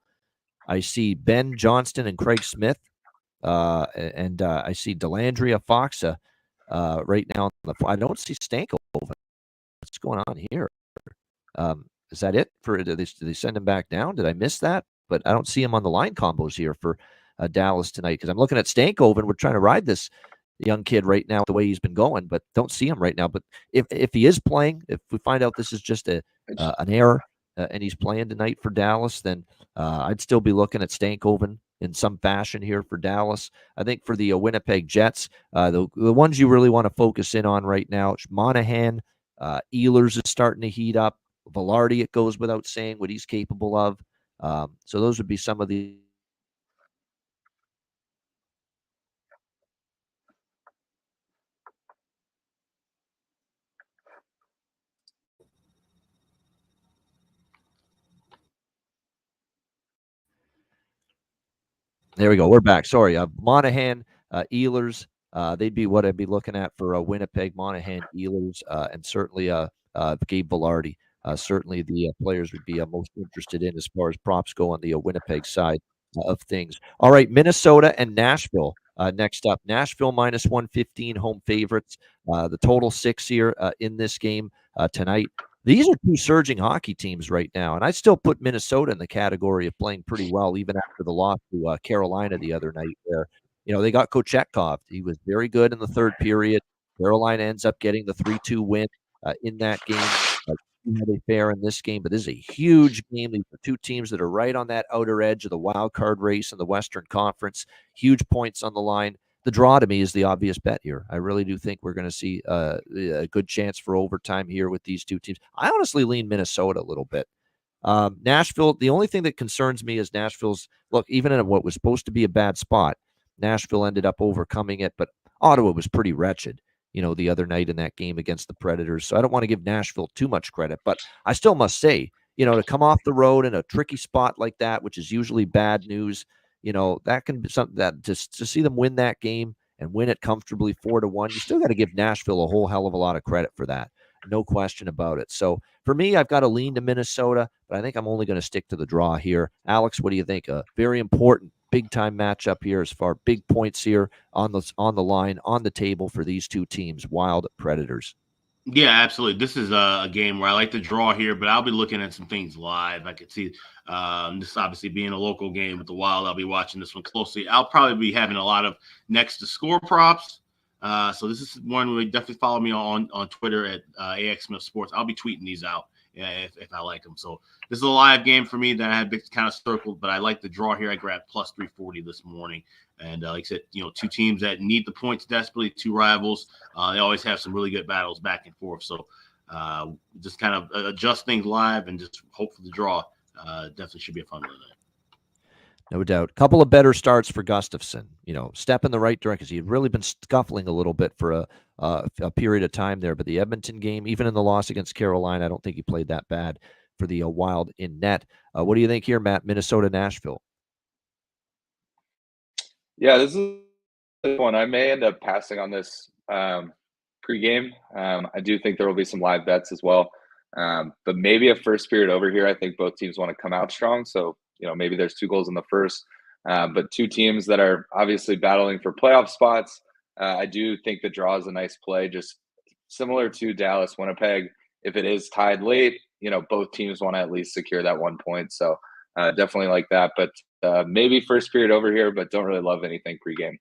I see Ben Johnston and Craig Smith. And I see Delandria Foxa right now. I don't see Stankoven. What's going on here? Is that it? Did they send him back down? Did I miss that? But I don't see him on the line combos here for Dallas tonight because I'm looking at Stankoven. We're trying to ride this young kid right now the way he's been going, but don't see him right now. But if he is playing, if we find out this is just an error, and he's playing tonight for Dallas, then I'd still be looking at Stankoven in some fashion here for Dallas. I think for the Winnipeg Jets, the ones you really want to focus in on right now, Monahan, Ehlers is starting to heat up. Velarde, it goes without saying what he's capable of. So those would be some of the There we go. We're back. Sorry. Monahan, Ehlers, they'd be what I'd be looking at for Winnipeg, Monahan, Ehlers, and certainly Gabe Velarde. Certainly the players would be most interested in as far as props go on the Winnipeg side of things. All right, Minnesota and Nashville next up. Nashville minus 115 home favorites. The total 6 here in this game tonight. These are two surging hockey teams right now, and I still put Minnesota in the category of playing pretty well, even after the loss to Carolina the other night. Where they got Kochetkov. He was very good in the third period. Carolina ends up getting the 3-2 win in that game. How they fare in this game, but this is a huge game. These are two teams that are right on that outer edge of the wild card race in the Western Conference. Huge points on the line. The draw to me is the obvious bet here. I really do think we're going to see a good chance for overtime here with these two teams. I honestly lean Minnesota a little bit. Nashville, the only thing that concerns me is Nashville's look, even in what was supposed to be a bad spot, Nashville ended up overcoming it, but Ottawa was pretty wretched, the other night in that game against the Predators. So I don't want to give Nashville too much credit, but I still must say, to come off the road in a tricky spot like that, which is usually bad news, that can be something that just to see them win that game and win it comfortably 4-1, you still got to give Nashville a whole hell of a lot of credit for that. No question about it. So for me, I've got to lean to Minnesota, but I think I'm only going to stick to the draw here. Alex, what do you think? A very important big time matchup here as far big points here on the line, on the table for these two teams, Wild Predators. Yeah, absolutely. This is a game where I like to draw here, but I'll be looking at some things live. I could see this obviously being a local game with the Wild. I'll be watching this one closely. I'll probably be having a lot of next to score props. So this is one where you definitely follow me on Twitter at AX Smith Sports. I'll be tweeting these out if I like them. So this is a live game for me that I had kind of circled, but I like the draw here. I grabbed plus 340 this morning. And like I said, two teams that need the points desperately, two rivals. They always have some really good battles back and forth. So just kind of adjust things live and just hope for the draw. Definitely should be a fun one tonight. No doubt. A couple of better starts for Gustafsson. Step in the right direction. He had really been scuffling a little bit for a period of time there. But the Edmonton game, even in the loss against Carolina, I don't think he played that bad for the Wild in net. What do you think here, Matt? Minnesota, Nashville. Yeah, this is one. I may end up passing on this pregame. I do think there will be some live bets as well. But maybe a first period over here. I think both teams want to come out strong. So, maybe there's 2 goals in the first. But two teams that are obviously battling for playoff spots. I do think the draw is a nice play, just similar to Dallas, Winnipeg. If it is tied late, both teams want to at least secure that 1 point. So definitely like that. But maybe first period over here, but don't really love anything pregame.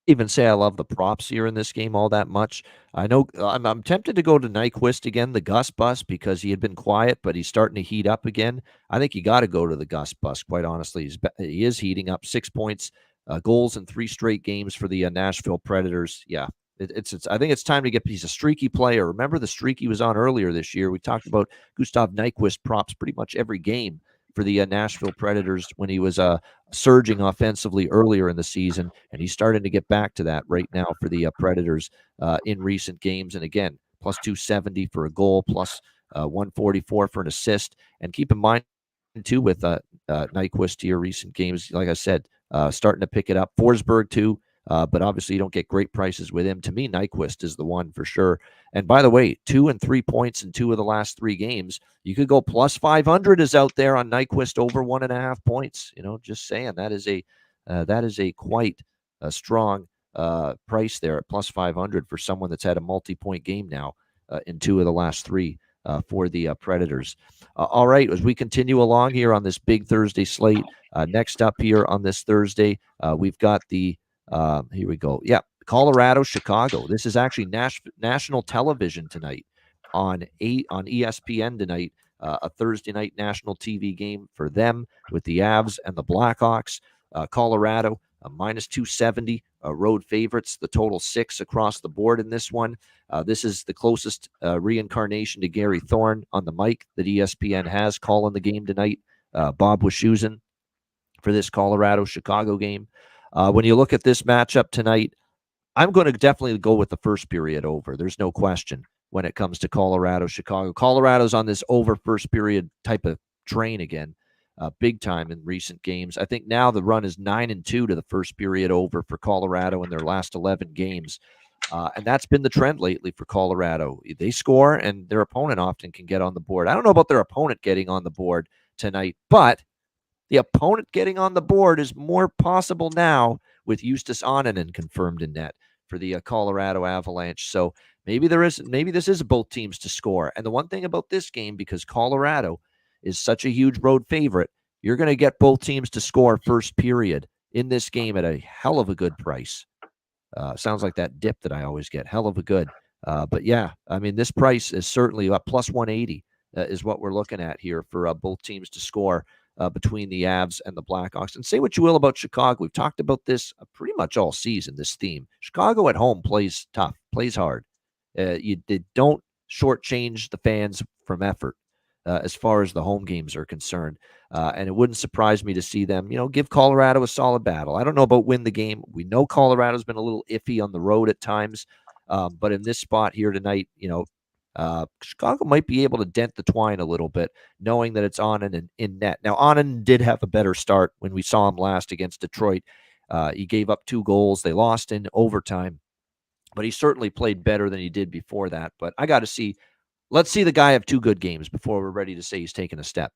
Even say I love the props here in this game all that much. I know I'm tempted to go to Nyquist again, the Gus bus, because he had been quiet, but he's starting to heat up again. I think you got to go to the Gus bus, quite honestly. He is heating up 6 points Goals in 3 straight games for the Nashville Predators. Yeah, it's. I think it's time to get. He's a streaky player. Remember the streak he was on earlier this year. We talked about Gustav Nyquist props pretty much every game for the Nashville Predators when he was surging offensively earlier in the season, and he's starting to get back to that right now for the Predators in recent games. And again, plus 270 for a goal, plus 144 for an assist. And keep in mind too with Nyquist here, recent games, like I said, starting to pick it up. Forsberg too. But obviously you don't get great prices with him. To me, Nyquist is the one for sure. And by the way, 2 and 3 points in 2 of the last 3 games. You could go plus 500 is out there on Nyquist over 1.5 points. Just saying that is a quite a strong price there at plus 500 for someone that's had a multi-point game now in 2 of the last 3 for the Predators. All right, as we continue along here on this big Thursday slate, next up here on this Thursday, we've got the here we go. Yeah, Colorado, Chicago. This is actually national television tonight on ESPN tonight. A Thursday night national TV game for them with the Avs and the Blackhawks. Colorado minus 270 road favorites. The total 6 across the board in this one. This is the closest reincarnation to Gary Thorne on the mic that ESPN has calling the game tonight. Bob Wischusen for this Colorado-Chicago game. When you look at this matchup tonight, I'm going to definitely go with the first period over. There's no question when it comes to Colorado-Chicago. Colorado's on this over first period type of train again, big time in recent games. I think now the run is 9-2 to the first period over for Colorado in their last 11 games. And that's been the trend lately for Colorado. They score, and their opponent often can get on the board. I don't know about their opponent getting on the board tonight, but the opponent getting on the board is more possible now with Justus Annunen confirmed in net for the Colorado Avalanche. So maybe this is both teams to score. And the one thing about this game, because Colorado is such a huge road favorite, you're going to get both teams to score first period in this game at a hell of a good price. Sounds like that dip that I always get. Hell of a good. But yeah, I mean, this price is certainly up plus 180 is what we're looking at here for both teams to score between the Avs and the Blackhawks. And say what you will about Chicago. We've talked about this pretty much all season, this theme. Chicago at home plays tough, plays hard. They don't shortchange the fans from effort as far as the home games are concerned. And it wouldn't surprise me to see them, give Colorado a solid battle. I don't know about win the game. We know Colorado's been a little iffy on the road at times. But in this spot here tonight, Chicago might be able to dent the twine a little bit, knowing that it's Annunen in net. Now, Annunen did have a better start when we saw him last against Detroit. He gave up 2 goals. They lost in overtime, but he certainly played better than he did before that. But I got to see, let's see the guy have 2 good games before we're ready to say he's taken a step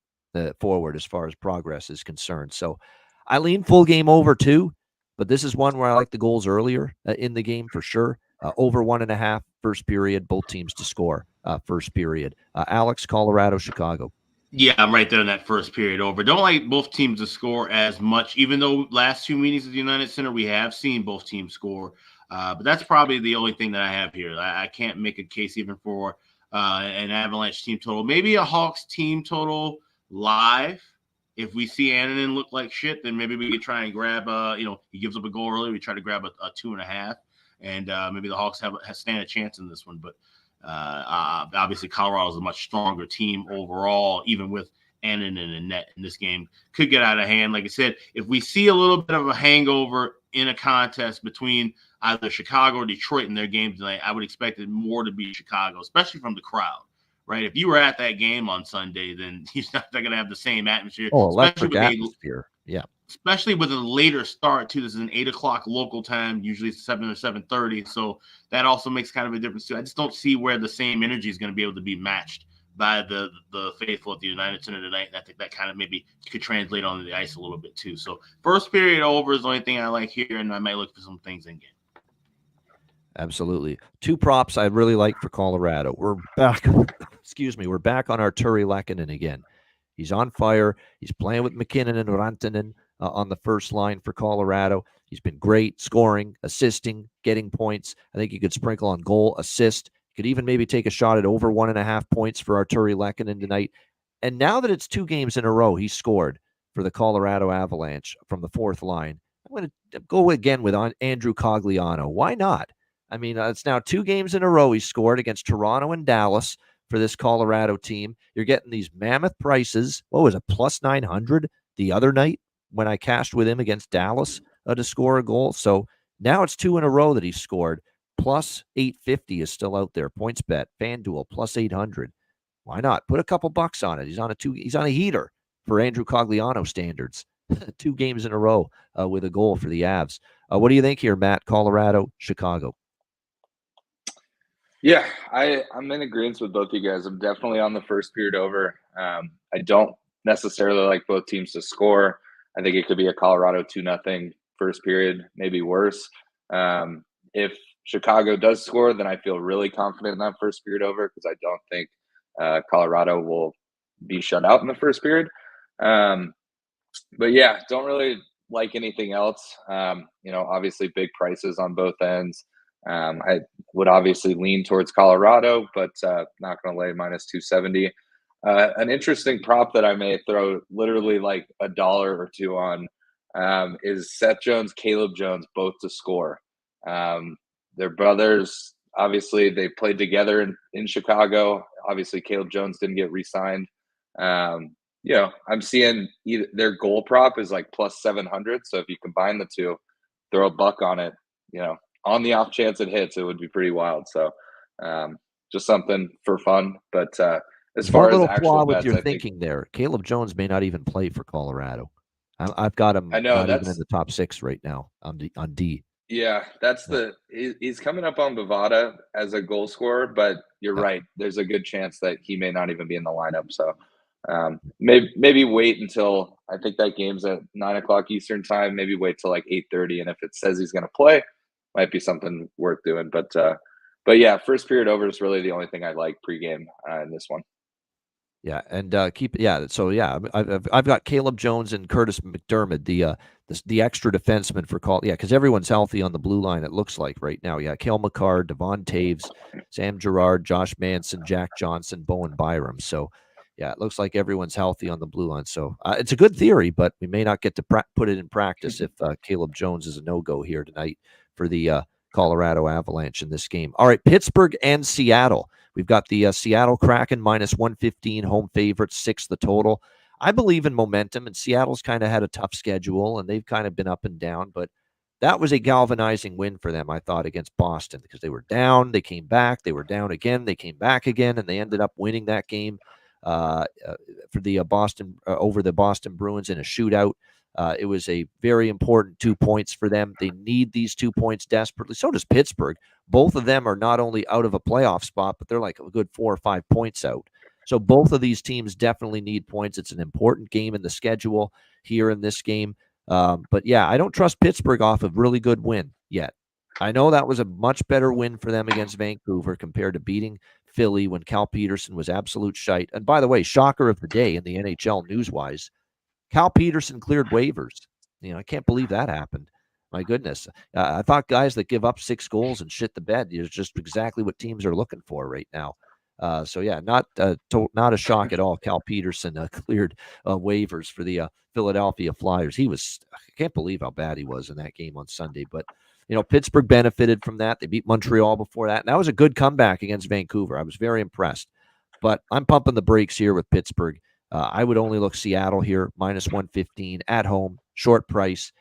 forward as far as progress is concerned. So I lean full game over too, but this is one where I like the goals earlier in the game for sure. Over 1.5 first period, both teams to score first period. Alex, Colorado, Chicago. Yeah, I'm right there in that first period over. Don't like both teams to score as much, even though last 2 meetings at the United Center, we have seen both teams score. But that's probably the only thing that I have here. I can't make a case even for an Avalanche team total. Maybe a Hawks team total live. If we see Annunen look like shit, then maybe we could try and grab, he gives up a goal early. We try to grab a 2.5. And maybe the Hawks stand a chance in this one. But obviously Colorado is a much stronger team overall, even with Annunen and net in this game. Could get out of hand. Like I said, if we see a little bit of a hangover in a contest between either Chicago or Detroit in their game tonight, I would expect it more to be Chicago, especially from the crowd. Right? If you were at that game on Sunday, then he's not going to have the same atmosphere. Oh, electric atmosphere. Yeah. Especially with a later start, too. This is an 8 o'clock local time. Usually it's 7 or 7:30. So that also makes kind of a difference, too. I just don't see where the same energy is going to be able to be matched by the faithful at the United Center tonight. And I think that kind of maybe could translate onto the ice a little bit, too. So first period over is the only thing I like here, and I might look for some things in game. Absolutely. 2 props I really like for Colorado. We're back. We're back on our Turi Lehkonen again. He's on fire. He's playing with McKinnon and Rantanen on the first line for Colorado. He's been great, scoring, assisting, getting points. I think he could sprinkle on goal, assist. Could even maybe take a shot at over 1.5 points for Artturi Lehkonen tonight. And now that it's 2 games in a row, he scored for the Colorado Avalanche from the 4th line. I'm going to go again with Andrew Cogliano. Why not? I mean, it's now 2 games in a row he scored against Toronto and Dallas for this Colorado team. You're getting these mammoth prices. What was it, plus 900 the other night when I cashed with him against Dallas to score a goal? So now it's 2 in a row that he scored. Plus 850 is still out there. PointsBet, FanDuel, plus 800. Why not? Put a couple bucks on it. He's on a heater for Andrew Cogliano standards. 2 games in a row with a goal for the Avs. What do you think here, Matt? Colorado, Chicago. Yeah, I'm in agreement with both you guys. I'm definitely on the first period over. I don't necessarily like both teams to score. I think it could be a Colorado 2-0 first period, maybe worse. If Chicago does score, then I feel really confident in that first period over because I don't think Colorado will be shut out in the first period. But yeah, don't really like anything else. Obviously big prices on both ends. I would obviously lean towards Colorado, but not going to lay minus 270. An interesting prop that I may throw literally like $1 or $2 on is Seth Jones, Caleb Jones, both to score. They're brothers. Obviously, they played together in Chicago. Obviously, Caleb Jones didn't get re-signed. I'm seeing their goal prop is like plus 700. So if you combine the two, throw a buck on it, on the off chance it hits, it would be pretty wild. So just something for fun. But as far as actual bets, with your thinking there, Caleb Jones may not even play for Colorado. I've got him even in the top 6 right now on D. Yeah, he's coming up on Bovada as a goal scorer, but you're right. There's a good chance that he may not even be in the lineup. So maybe wait until I think that game's at 9:00 Eastern time. Maybe wait till like 8:30, and if it says he's going to play, might be something worth doing. But yeah, first period over is really the only thing I like pregame in this one. Yeah, and So yeah, I've got Caleb Jones and Curtis McDermott, the extra defenseman for call. Yeah, because everyone's healthy on the blue line. It looks like right now. Yeah, Cale Makar, Devon Taves, Sam Girard, Josh Manson, Jack Johnson, Bowen Byram. So yeah, it looks like everyone's healthy on the blue line. So it's a good theory, but we may not get to put it in practice if Caleb Jones is a no-go here tonight for the Colorado Avalanche in this game. All right, Pittsburgh and Seattle. We've got the Seattle Kraken minus 115, home favorite, 6 the total. I believe in momentum, and Seattle's kind of had a tough schedule, and they've kind of been up and down, but that was a galvanizing win for them, I thought, against Boston, because they were down, they came back, they were down again, they came back again, and they ended up winning that game for the over the Boston Bruins in a shootout. It was a very important 2 points for them. They need these 2 points desperately. So does Pittsburgh. Both of them are not only out of a playoff spot, but they're like a good 4 or 5 points out. So both of these teams definitely need points. It's an important game in the schedule here in this game. But yeah, I don't trust Pittsburgh off a really good win yet. I know that was a much better win for them against Vancouver compared to beating Philly when Cal Peterson was absolute shite. And by the way, shocker of the day in the NHL news-wise, Cal Peterson cleared waivers. I can't believe that happened. My goodness. I thought guys that give up 6 goals and shit the bed is just exactly what teams are looking for right now. So yeah, not a shock at all. Cal Peterson cleared waivers for the Philadelphia Flyers. I can't believe how bad he was in that game on Sunday. But Pittsburgh benefited from that. They beat Montreal before that, and that was a good comeback against Vancouver. I was very impressed. But I'm pumping the brakes here with Pittsburgh. I would only look Seattle here, minus 115 at home, short price.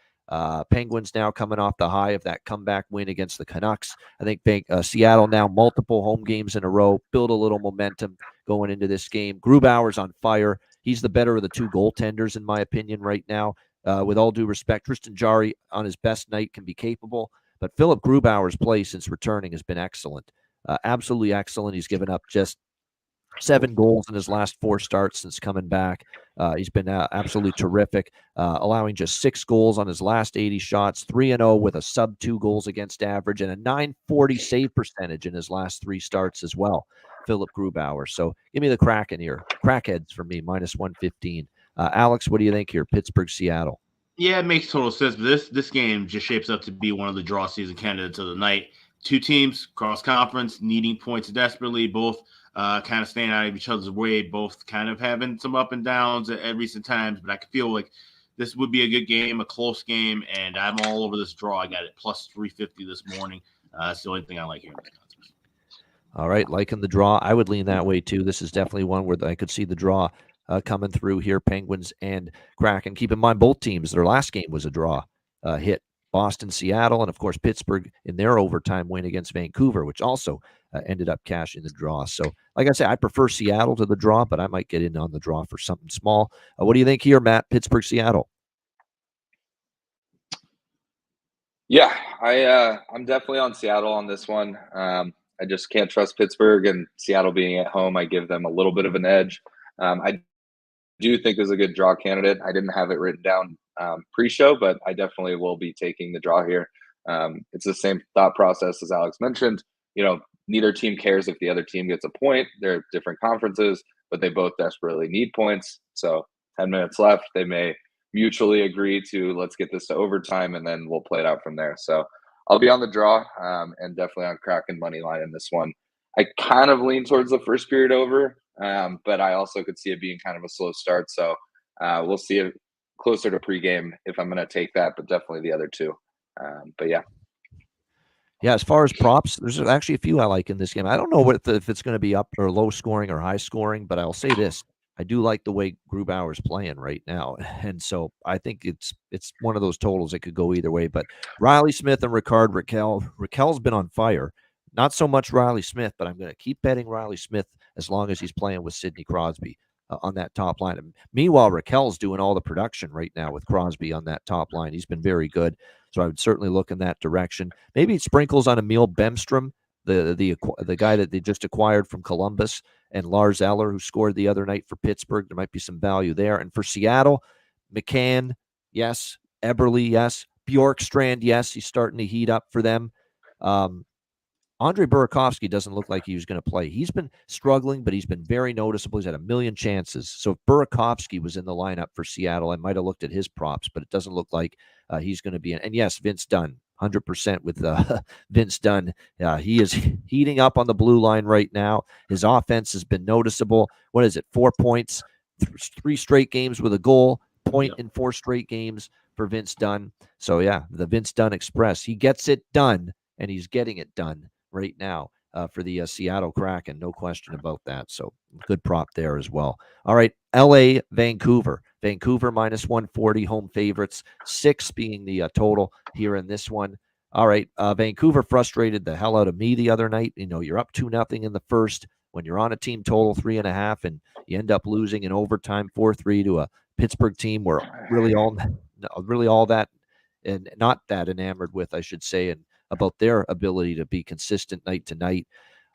Penguins now coming off the high of that comeback win against the Canucks. I think Seattle now multiple home games in a row, build a little momentum going into this game. Grubauer's on fire. He's the better of the 2 goaltenders, in my opinion, right now. With all due respect, Tristan Jarry on his best night can be capable, but Philip Grubauer's play since returning has been excellent. Absolutely excellent. He's given up just 7 goals in his last 4 starts since coming back. He's been absolutely terrific, allowing just 6 goals on his last 80 shots, 3-0 with a sub-2 goals against average, and a .940 save percentage in his last 3 starts as well, Philip Grubauer. So give me the Kraken here. Crackheads for me, minus 115. Alex, what do you think here? Pittsburgh, Seattle. Yeah, it makes total sense. But this game just shapes up to be one of the draw season candidates of the night. 2 teams, cross-conference, needing points desperately, both kind of staying out of each other's way, both kind of having some up and downs at recent times. But I feel like this would be a good game, a close game, and I'm all over this draw. I got it plus 350 this morning. That's the only thing I like here in this contest. All right, liking the draw. I would lean that way too. This is definitely one where I could see the draw coming through here, Penguins and Kraken. Keep in mind, both teams, their last game was a draw hit. Boston, Seattle, and of course Pittsburgh in their overtime win against Vancouver, which also ended up cashing the draw. So, like I said, I prefer Seattle to the draw, but I might get in on the draw for something small. What do you think here, Matt? Pittsburgh, Seattle. Yeah, I'm definitely on Seattle on this one. I just can't trust Pittsburgh, and Seattle being at home, I give them a little bit of an edge. I do think this is a good draw candidate. I didn't have it written down pre-show, but I definitely will be taking the draw here. It's the same thought process as Alex mentioned. Neither team cares if the other team gets a point. They're different conferences, but they both desperately need points. So 10 minutes left. They may mutually agree to let's get this to overtime, and then we'll play it out from there. So I'll be on the draw and definitely on Kraken money line in this one. I kind of lean towards the first period over, but I also could see it being kind of a slow start. So we'll see it closer to pregame if I'm going to take that, but definitely the other two. But yeah. Yeah, as far as props, there's actually a few I like in this game. I don't know if it's going to be up or low scoring or high scoring, but I'll say this. I do like the way Grubauer's playing right now. And so I think it's one of those totals that could go either way. But Riley Smith and Rickard Rakell. Rakell's been on fire. Not so much Riley Smith, but I'm going to keep betting Riley Smith as long as he's playing with Sidney Crosby on that top line. And meanwhile, Rakell's doing all the production right now with Crosby on that top line. He's been very good. So I would certainly look in that direction. Maybe it sprinkles on Emil Bemstrom, the guy that they just acquired from Columbus, and Lars Eller, who scored the other night for Pittsburgh. There might be some value there. And for Seattle, McCann, yes. Eberle, yes. Bjorkstrand, yes. He's starting to heat up for them. Andre Burakovsky doesn't look like he was going to play. He's been struggling, but he's been very noticeable. He's had a million chances. So if Burakovsky was in the lineup for Seattle, I might have looked at his props, but it doesn't look like he's going to be in. And yes, Vince Dunn, 100% with Vince Dunn. He is heating up on the blue line right now. His offense has been noticeable. What is it? 4 points, 3 straight games with a goal, point in 4 straight games for Vince Dunn. So yeah, the Vince Dunn Express. He gets it done, and he's getting it done right now for the Seattle Kraken. No question about that. So good prop there as well. All right, LA, Vancouver. Vancouver minus 140, home favorites, 6 being the total here in this one. All right, Vancouver frustrated the hell out of me the other night. You're up 2-0 in the first. When you're on a team total 3.5 and you end up losing in overtime 4-3 to a Pittsburgh team where really all that and not that enamored with, I should say, and about their ability to be consistent night to night.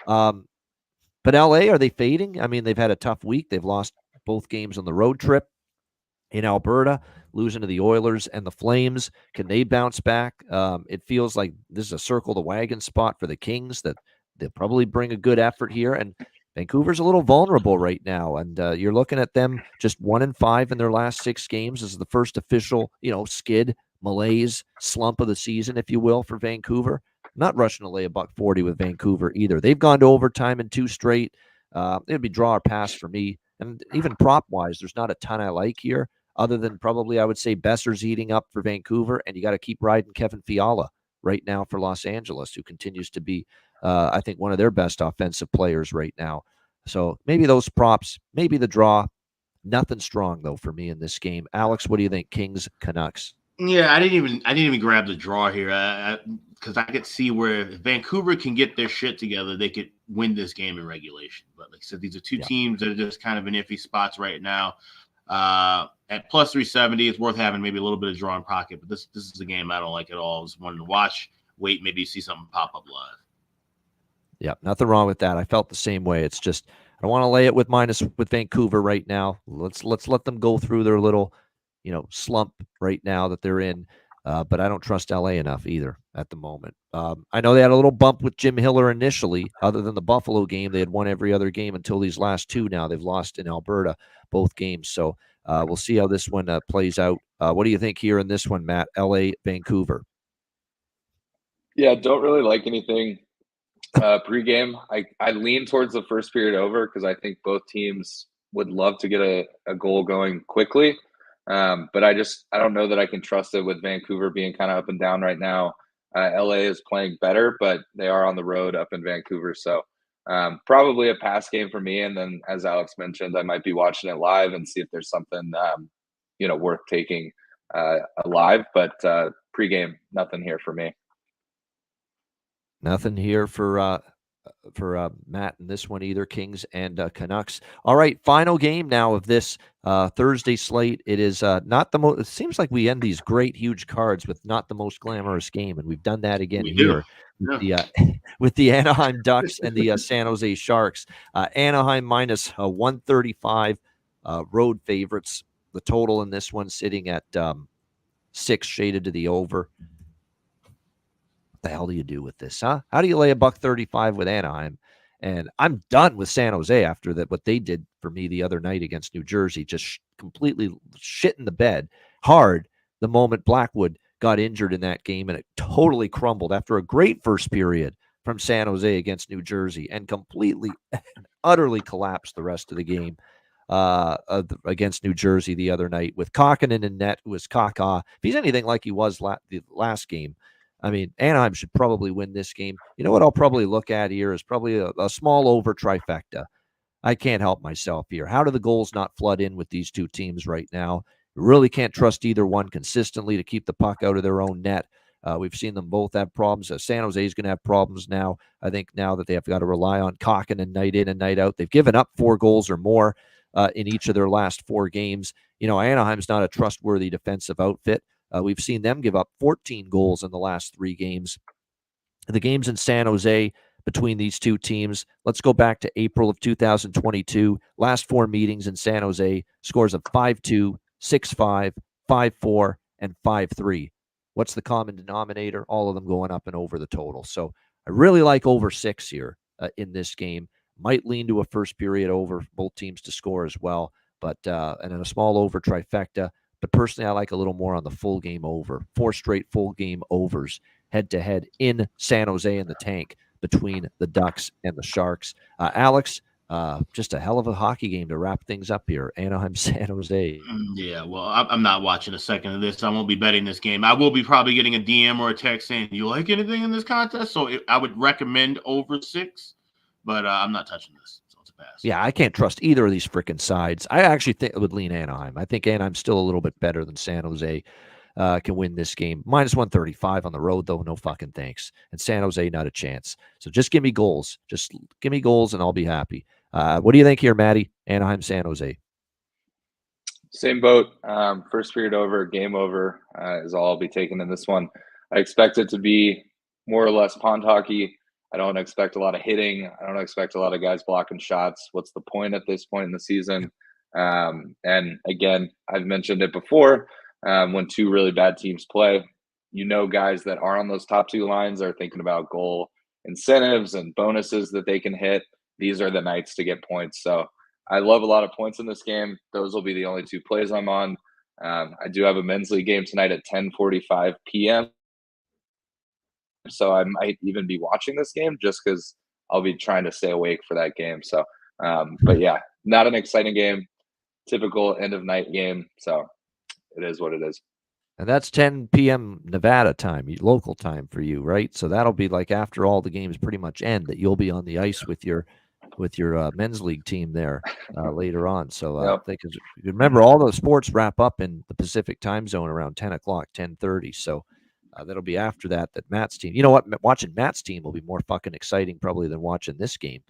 But LA, are they fading? I mean, they've had a tough week. They've lost both games on the road trip in Alberta, losing to the Oilers and the Flames. Can they bounce back? It feels like this is a circle the wagon spot for the Kings, that they'll probably bring a good effort here. And Vancouver's a little vulnerable right now. And you're looking at them just 1-5 in their last 6 games. This is the first official, skid, malaise, slump of the season, if you will, for Vancouver. I'm not rushing to lay $140 with Vancouver either. They've gone to overtime in 2 straight. It'd be draw or pass for me. And even prop-wise, there's not a ton I like here, other than probably I would say Besser's heating up for Vancouver, and you got to keep riding Kevin Fiala right now for Los Angeles, who continues to be, I think, one of their best offensive players right now. So maybe those props, maybe the draw. Nothing strong, though, for me in this game. Alex, what do you think? Kings, Canucks? Yeah, I didn't even grab the draw here because I could see where if Vancouver can get their shit together, they could win this game in regulation. But like I said, these are 2 teams that are just kind of in iffy spots right now. At plus 370, it's worth having maybe a little bit of draw in pocket. But this is a game I don't like at all. I just wanted to watch, wait, maybe see something pop up live. Yeah, nothing wrong with that. I felt the same way. It's just I don't want to lay it with Vancouver right now. Let's let them go through their little slump right now that they're in. But I don't trust LA enough either at the moment. I know they had a little bump with Jim Hiller initially. Other than the Buffalo game, they had won every other game until these last 2 now. They've lost in Alberta both games. So we'll see how this one plays out. What do you think here in this one, Matt? LA, Vancouver. Yeah, don't really like anything pregame. I lean towards the first period over because I think both teams would love to get a goal going quickly. But I don't know that I can trust it with Vancouver being kind of up and down right now. LA is playing better, but they are on the road up in Vancouver. So probably a pass game for me. And then, as Alex mentioned, I might be watching it live and see if there's something, worth taking live. But pregame, nothing here for me. Nothing here for Matt in this one either. Kings and Canucks. All right, final game now of this Thursday slate. It is not the most. It seems like we end these great, huge cards with not the most glamorous game, and we've done that again here with the Anaheim Ducks and the San Jose Sharks. Anaheim minus 135, road favorites. The total in this one sitting at 6, shaded to the over. The hell do you do with this, huh? How do you lay $135 with Anaheim? And I'm done with San Jose after that. What they did for me the other night against New Jersey, just completely shit in the bed hard the moment Blackwood got injured in that game, and it totally crumbled after a great first period from San Jose against New Jersey, and completely, utterly collapsed the rest of the game against New Jersey the other night with Kakkonen in net, who was Kaka. If he's anything like he was the last game, I mean, Anaheim should probably win this game. You know what I'll probably look at here is probably a small over trifecta. I can't help myself here. How do the goals not flood in with these two teams right now? You really can't trust either one consistently to keep the puck out of their own net. We've seen them both have problems. San Jose is going to have problems now. I think now that they have got to rely on Kakkonen night in and night out. They've given up 4 goals or more in each of their last 4 games. You know, Anaheim's not a trustworthy defensive outfit. We've seen them give up 14 goals in the last 3 games. The games in San Jose between these two teams, let's go back to April of 2022. Last 4 meetings in San Jose, scores of 5-2, 6-5, 5-4, and 5-3. What's the common denominator? All of them going up and over the total. So I really like over 6 here in this game. Might lean to a first period over, both teams to score as well. But and in a small over trifecta. But personally, I like a little more on the full game over. 4 straight full game overs head-to-head in San Jose in the tank between the Ducks and the Sharks. Alex, just a hell of a hockey game to wrap things up here. Anaheim, San Jose. Yeah, well, I'm not watching a second of this. I won't be betting this game. I will be probably getting a DM or a text saying, "You like anything in this contest?" So I would recommend over 6, but I'm not touching this. Pass. Yeah, I can't trust either of these freaking sides. I actually think it would lean Anaheim. I think Anaheim's still a little bit better than San Jose can win this game. Minus 135 on the road, though, no fucking thanks. And San Jose, not a chance. So just give me goals. Just give me goals and I'll be happy. What do you think here, Maddie? Anaheim, San Jose. Same boat. First period over, game over is all I'll be taking in this one. I expect it to be more or less pond hockey. I don't expect a lot of hitting. I don't expect a lot of guys blocking shots. What's the point at this point in the season? And again, I've mentioned it before. When 2 really bad teams play, guys that are on those top 2 lines are thinking about goal incentives and bonuses that they can hit. These are the nights to get points. So I love a lot of points in this game. Those will be the only 2 plays I'm on. I do have a men's league game tonight at 10:45 p.m. So I might even be watching this game just because I'll be trying to stay awake for that game. So, but yeah, not an exciting game, typical end of night game. So it is what it is. And that's 10 p.m. Nevada time, local time for you, right? So that'll be like after all the games pretty much end that you'll be on the ice with your men's league team there later on. So Yep. remember all those sports wrap up in the Pacific time zone around 10 o'clock, 10:30. So that'll be after that Matt's team. You know what? Watching Matt's team will be more fucking exciting probably than watching this game,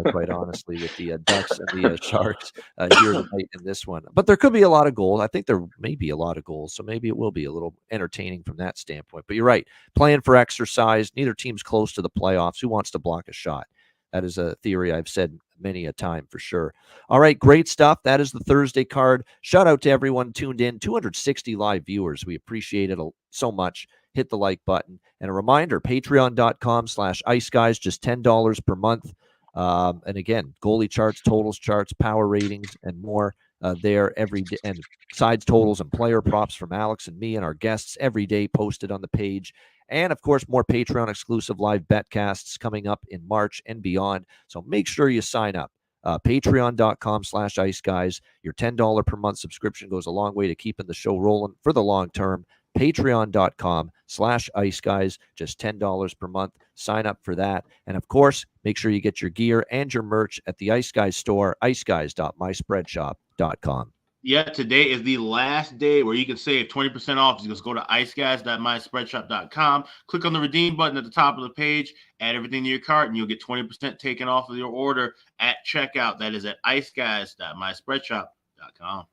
quite honestly, with the Ducks and the Sharks here tonight in this one. But there could be a lot of goals. I think there may be a lot of goals, so maybe it will be a little entertaining from that standpoint. But you're right. Playing for exercise. Neither team's close to the playoffs. Who wants to block a shot? That is a theory I've said many a time for sure. All right, great stuff. That is the Thursday card. Shout out to everyone tuned in. 260 live viewers. We appreciate it so much. Hit the like button. And a reminder, patreon.com/iceguys, just $10 per month. And again, goalie charts, totals charts, power ratings, and more there every day. And sides totals and player props from Alex and me and our guests every day posted on the page. And, of course, more Patreon-exclusive live betcasts coming up in March and beyond. So make sure you sign up. Patreon.com/IceGuys. Your $10 per month subscription goes a long way to keeping the show rolling for the long term. Patreon.com/IceGuys, just $10 per month. Sign up for that. And of course, make sure you get your gear and your merch at the Ice Guys store, iceguys.myspreadshop.com. Yeah, today is the last day where you can save 20% off. You just go to iceguys.myspreadshop.com, click on the redeem button at the top of the page, add everything to your cart, and you'll get 20% taken off of your order at checkout. That is at iceguys.myspreadshop.com.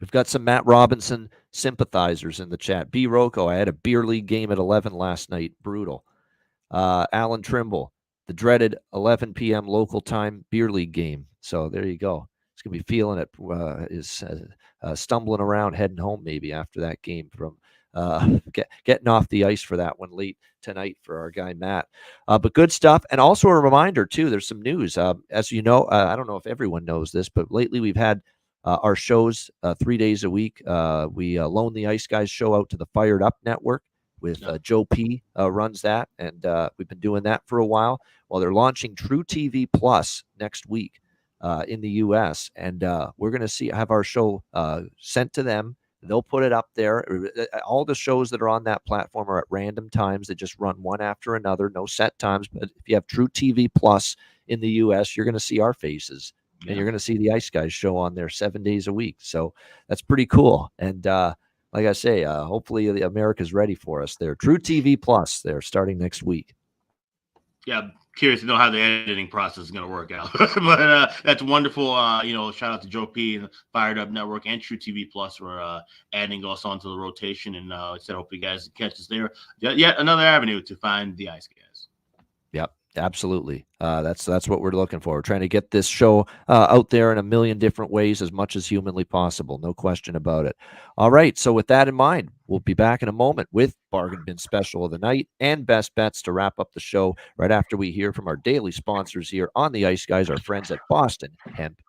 We've got some Matt Robinson sympathizers in the chat. B. Rocco, I had a beer league game at 11 last night. Brutal. Alan Trimble, the dreaded 11 p.m. local time beer league game. So there you go. He's going to be feeling it, stumbling around, heading home maybe after that game from getting off the ice for that one late tonight for our guy Matt. But good stuff. And also a reminder, too, there's some news. As you know, I don't know if everyone knows this, but lately we've had our shows 3 days a week. We loan the Ice Guys show out to the Fired Up Network with Joe P. Runs that, and we've been doing that for a while. Well, they're launching True TV Plus next week in the U.S., and we're going to have our show sent to them. They'll put it up there. All the shows that are on that platform are at random times. They just run one after another, no set times. But if you have True TV Plus in the U.S., you're going to see our faces. And you're going to see the Ice Guys show on there 7 days a week. So that's pretty cool. And like I say, hopefully America's ready for us there. True TV Plus, they're starting next week. Yeah, I'm curious to know how the editing process is going to work out. But that's wonderful. Shout out to Joe P. and the Fired Up Network and True TV Plus for adding us onto the rotation. And I said, hope you guys catch us there. Yet another avenue to find the Ice Guys. Yep. Absolutely. That's what we're looking for. We're trying to get this show out there in a million different ways as much as humanly possible. No question about it. All right. So with that in mind, we'll be back in a moment with Bargain Bin Special of the Night and Best Bets to wrap up the show right after we hear from our daily sponsors here on the Ice Guys, our friends at Boston Hemp.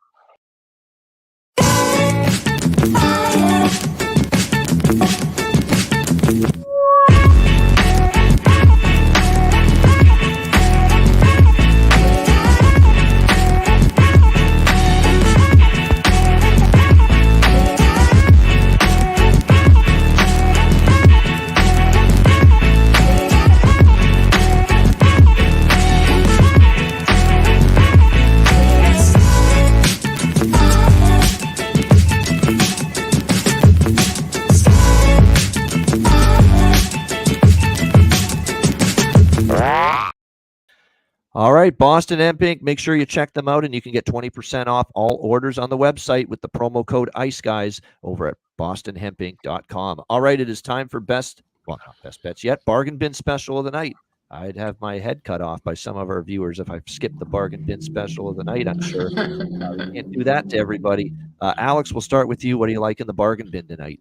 All right, Boston Hemp Inc. Make sure you check them out, and you can get 20% off all orders on the website with the promo code IceGuys over at bostonhempinc.com. All right, it is time for not best bets yet, Bargain Bin Special of the Night. I'd have my head cut off by some of our viewers if I skipped the Bargain Bin Special of the Night, I'm sure. We can't do that to everybody. Alex, we'll start with you. What do you like in the Bargain Bin tonight?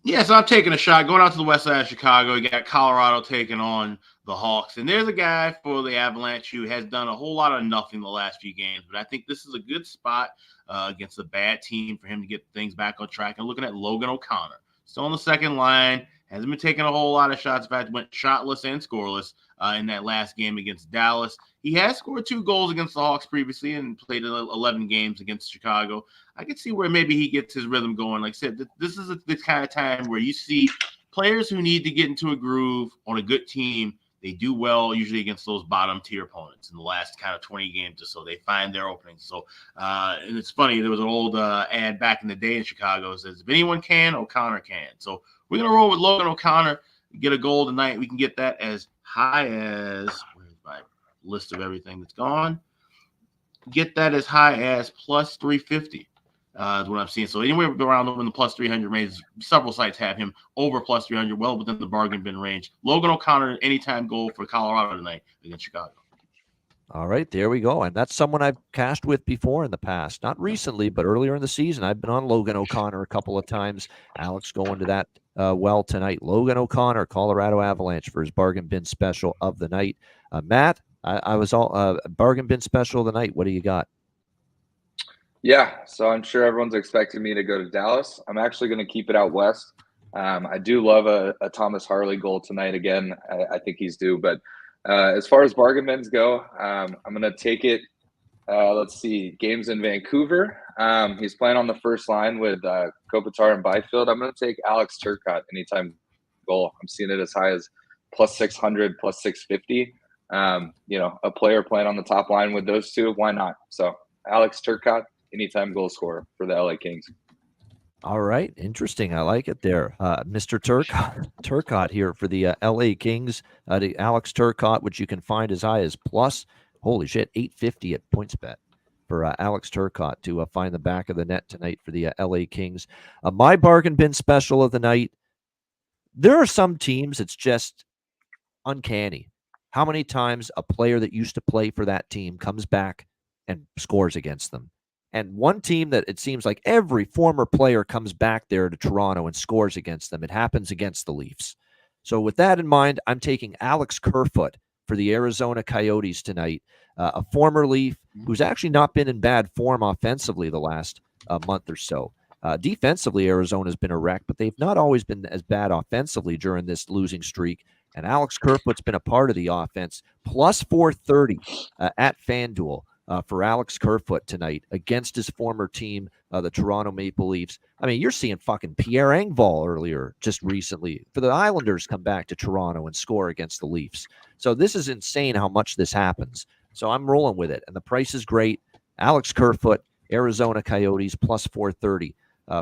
Yeah, so I'm taking a shot. Going out to the west side of Chicago, you got Colorado taking on the Hawks. And there's a guy for the Avalanche who has done a whole lot of nothing the last few games. But I think this is a good spot against a bad team for him to get things back on track. And looking at Logan O'Connor, still on the second line, hasn't been taking a whole lot of shots. In fact, went shotless and scoreless in that last game against Dallas. He has scored 2 goals against the Hawks previously and played 11 games against Chicago. I can see where maybe he gets his rhythm going. Like I said, this is the kind of time where you see players who need to get into a groove on a good team. They do well usually against those bottom tier opponents in the last kind of 20 games or so. They find their openings. So, and it's funny, there was an old ad back in the day in Chicago that says, if anyone can, O'Connor can. So we're going to roll with Logan O'Connor, get a goal tonight. We can get that as high as, where's my list of everything that's gone? Get that as high as plus 350. Is what I'm seeing. So anywhere around in the plus 300 range, several sites have him over plus 300, well within the bargain bin range. Logan O'Connor, anytime goal for Colorado tonight against Chicago. All right, there we go. And that's someone I've cashed with before in the past. Not recently, but earlier in the season, I've been on Logan O'Connor a couple of times. Alex going to that well tonight. Logan O'Connor, Colorado Avalanche for his bargain bin special of the night. Matt, I was all bargain bin special of the night. What do you got? Yeah, so I'm sure everyone's expecting me to go to Dallas. I'm actually going to keep it out west. I do love a Thomas Harley goal tonight again. I think he's due. But as far as bargain bins go, I'm going to take it Let's see. Games in Vancouver. He's playing on the first line with Kopitar and Byfield. I'm going to take Alex Turcotte anytime goal. I'm seeing it as high as plus 600, plus 650. A player playing on the top line with those two, why not? So Alex Turcotte, anytime goal scorer for the LA Kings. All right. Interesting. I like it there. Mr. Turcotte here for the LA Kings. The Alex Turcotte, which you can find as high as plus, holy shit, 850 at PointsBet for Alex Turcotte to find the back of the net tonight for the LA Kings. My bargain bin special of the night. There are some teams, it's just uncanny how many times a player that used to play for that team comes back and scores against them. And one team that it seems like every former player comes back there to Toronto and scores against them. It happens against the Leafs. So with that in mind, I'm taking Alex Kerfoot for the Arizona Coyotes tonight, a former Leaf who's actually not been in bad form offensively the last month or so. Defensively, Arizona's been a wreck, but they've not always been as bad offensively during this losing streak. And Alex Kerfoot's been a part of the offense. Plus 430 at FanDuel for Alex Kerfoot tonight against his former team, the Toronto Maple Leafs. I mean, you're seeing fucking Pierre Engvall earlier just recently for the Islanders come back to Toronto and score against the Leafs. So this is insane how much this happens. So I'm rolling with it. And the price is great. Alex Kerfoot, Arizona Coyotes, plus 430.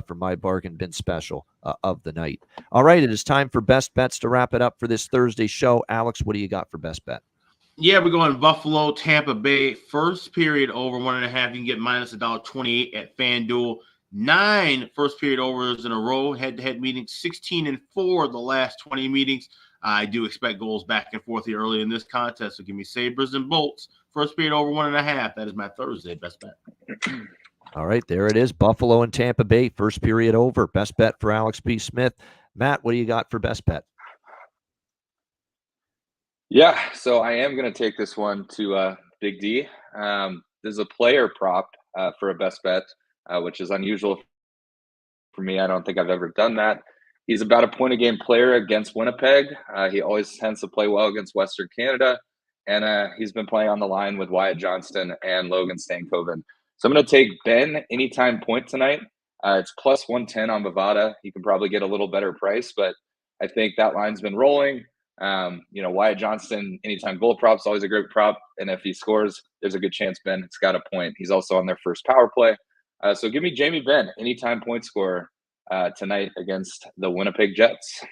For my bargain bin special of the night. All right, it is time for best bets to wrap it up for this Thursday show. Alex, what do you got for best bet? Yeah, we're going Buffalo, Tampa Bay. First period over 1.5. You can get minus $1.28 at FanDuel. 9 first period overs in a row. Head-to-head meetings, 16-4 the last 20 meetings. I do expect goals back and forth here early in this contest. So give me Sabres and Bolts. First period over 1.5. That is my Thursday best bet. All right, there it is. Buffalo and Tampa Bay, first period over. Best bet for Alex P. Smith. Matt, what do you got for best bet? Yeah, so I am going to take this one to Big D. There's a player prop for a best bet, which is unusual for me. I don't think I've ever done that. He's about a point-a-game player against Winnipeg. He always tends to play well against Western Canada, and he's been playing on the line with Wyatt Johnston and Logan Stankoven. So I'm going to take Ben anytime point tonight. It's plus 110 on Bovada. You can probably get a little better price, but I think that line's been rolling. Wyatt Johnston, anytime goal prop's always a great prop. And if he scores, there's a good chance Ben's got a point. He's also on their first power play. So give me Jamie Benn, anytime point scorer tonight against the Winnipeg Jets.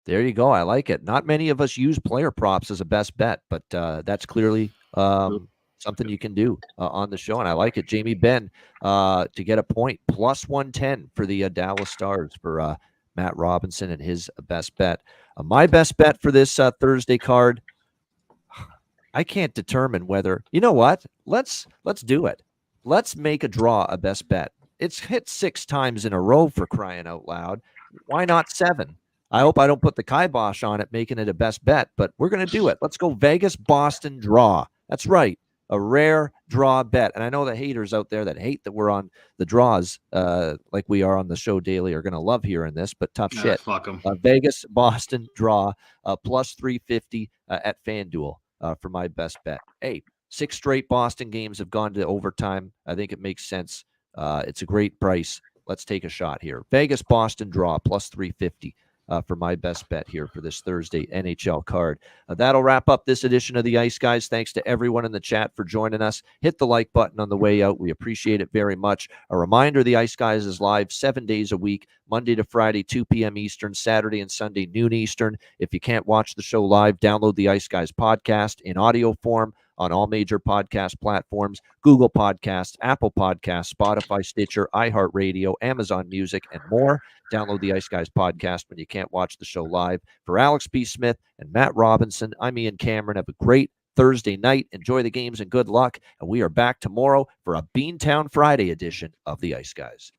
There you go. I like it. Not many of us use player props as a best bet, but that's clearly something you can do on the show. And I like it. Jamie Benn to get a point, plus 110 for the Dallas Stars for Matt Robinson and his best bet. My best bet for this Thursday card, I can't determine whether, you know what? Let's do it. Let's make a draw a best bet. It's hit 6 times in a row for crying out loud. Why not 7? I hope I don't put the kibosh on it, making it a best bet, but we're going to do it. Let's go Vegas-Boston draw. That's right. A rare draw bet. And I know the haters out there that hate that we're on the draws like we are on the show daily are going to love hearing this, but tough shit. Fuck them. Vegas-Boston draw, plus 350 at FanDuel for my best bet. Hey, 6 straight Boston games have gone to overtime. I think it makes sense. It's a great price. Let's take a shot here. Vegas-Boston draw, plus 350. For my best bet here for this Thursday NHL card. That'll wrap up this edition of the Ice Guys. Thanks to everyone in the chat for joining us. Hit the like button on the way out. We appreciate it very much. A reminder, the Ice Guys is live 7 days a week, Monday to Friday, 2 p.m. Eastern, Saturday and Sunday, noon Eastern. If you can't watch the show live, download the Ice Guys podcast in audio form on all major podcast platforms, Google Podcasts, Apple Podcasts, Spotify, Stitcher, iHeartRadio, Amazon Music, and more. Download the Ice Guys podcast when you can't watch the show live. For Alex B. Smith and Matt Robinson, I'm Ian Cameron. Have a great Thursday night. Enjoy the games and good luck. And we are back tomorrow for a Beantown Friday edition of the Ice Guys.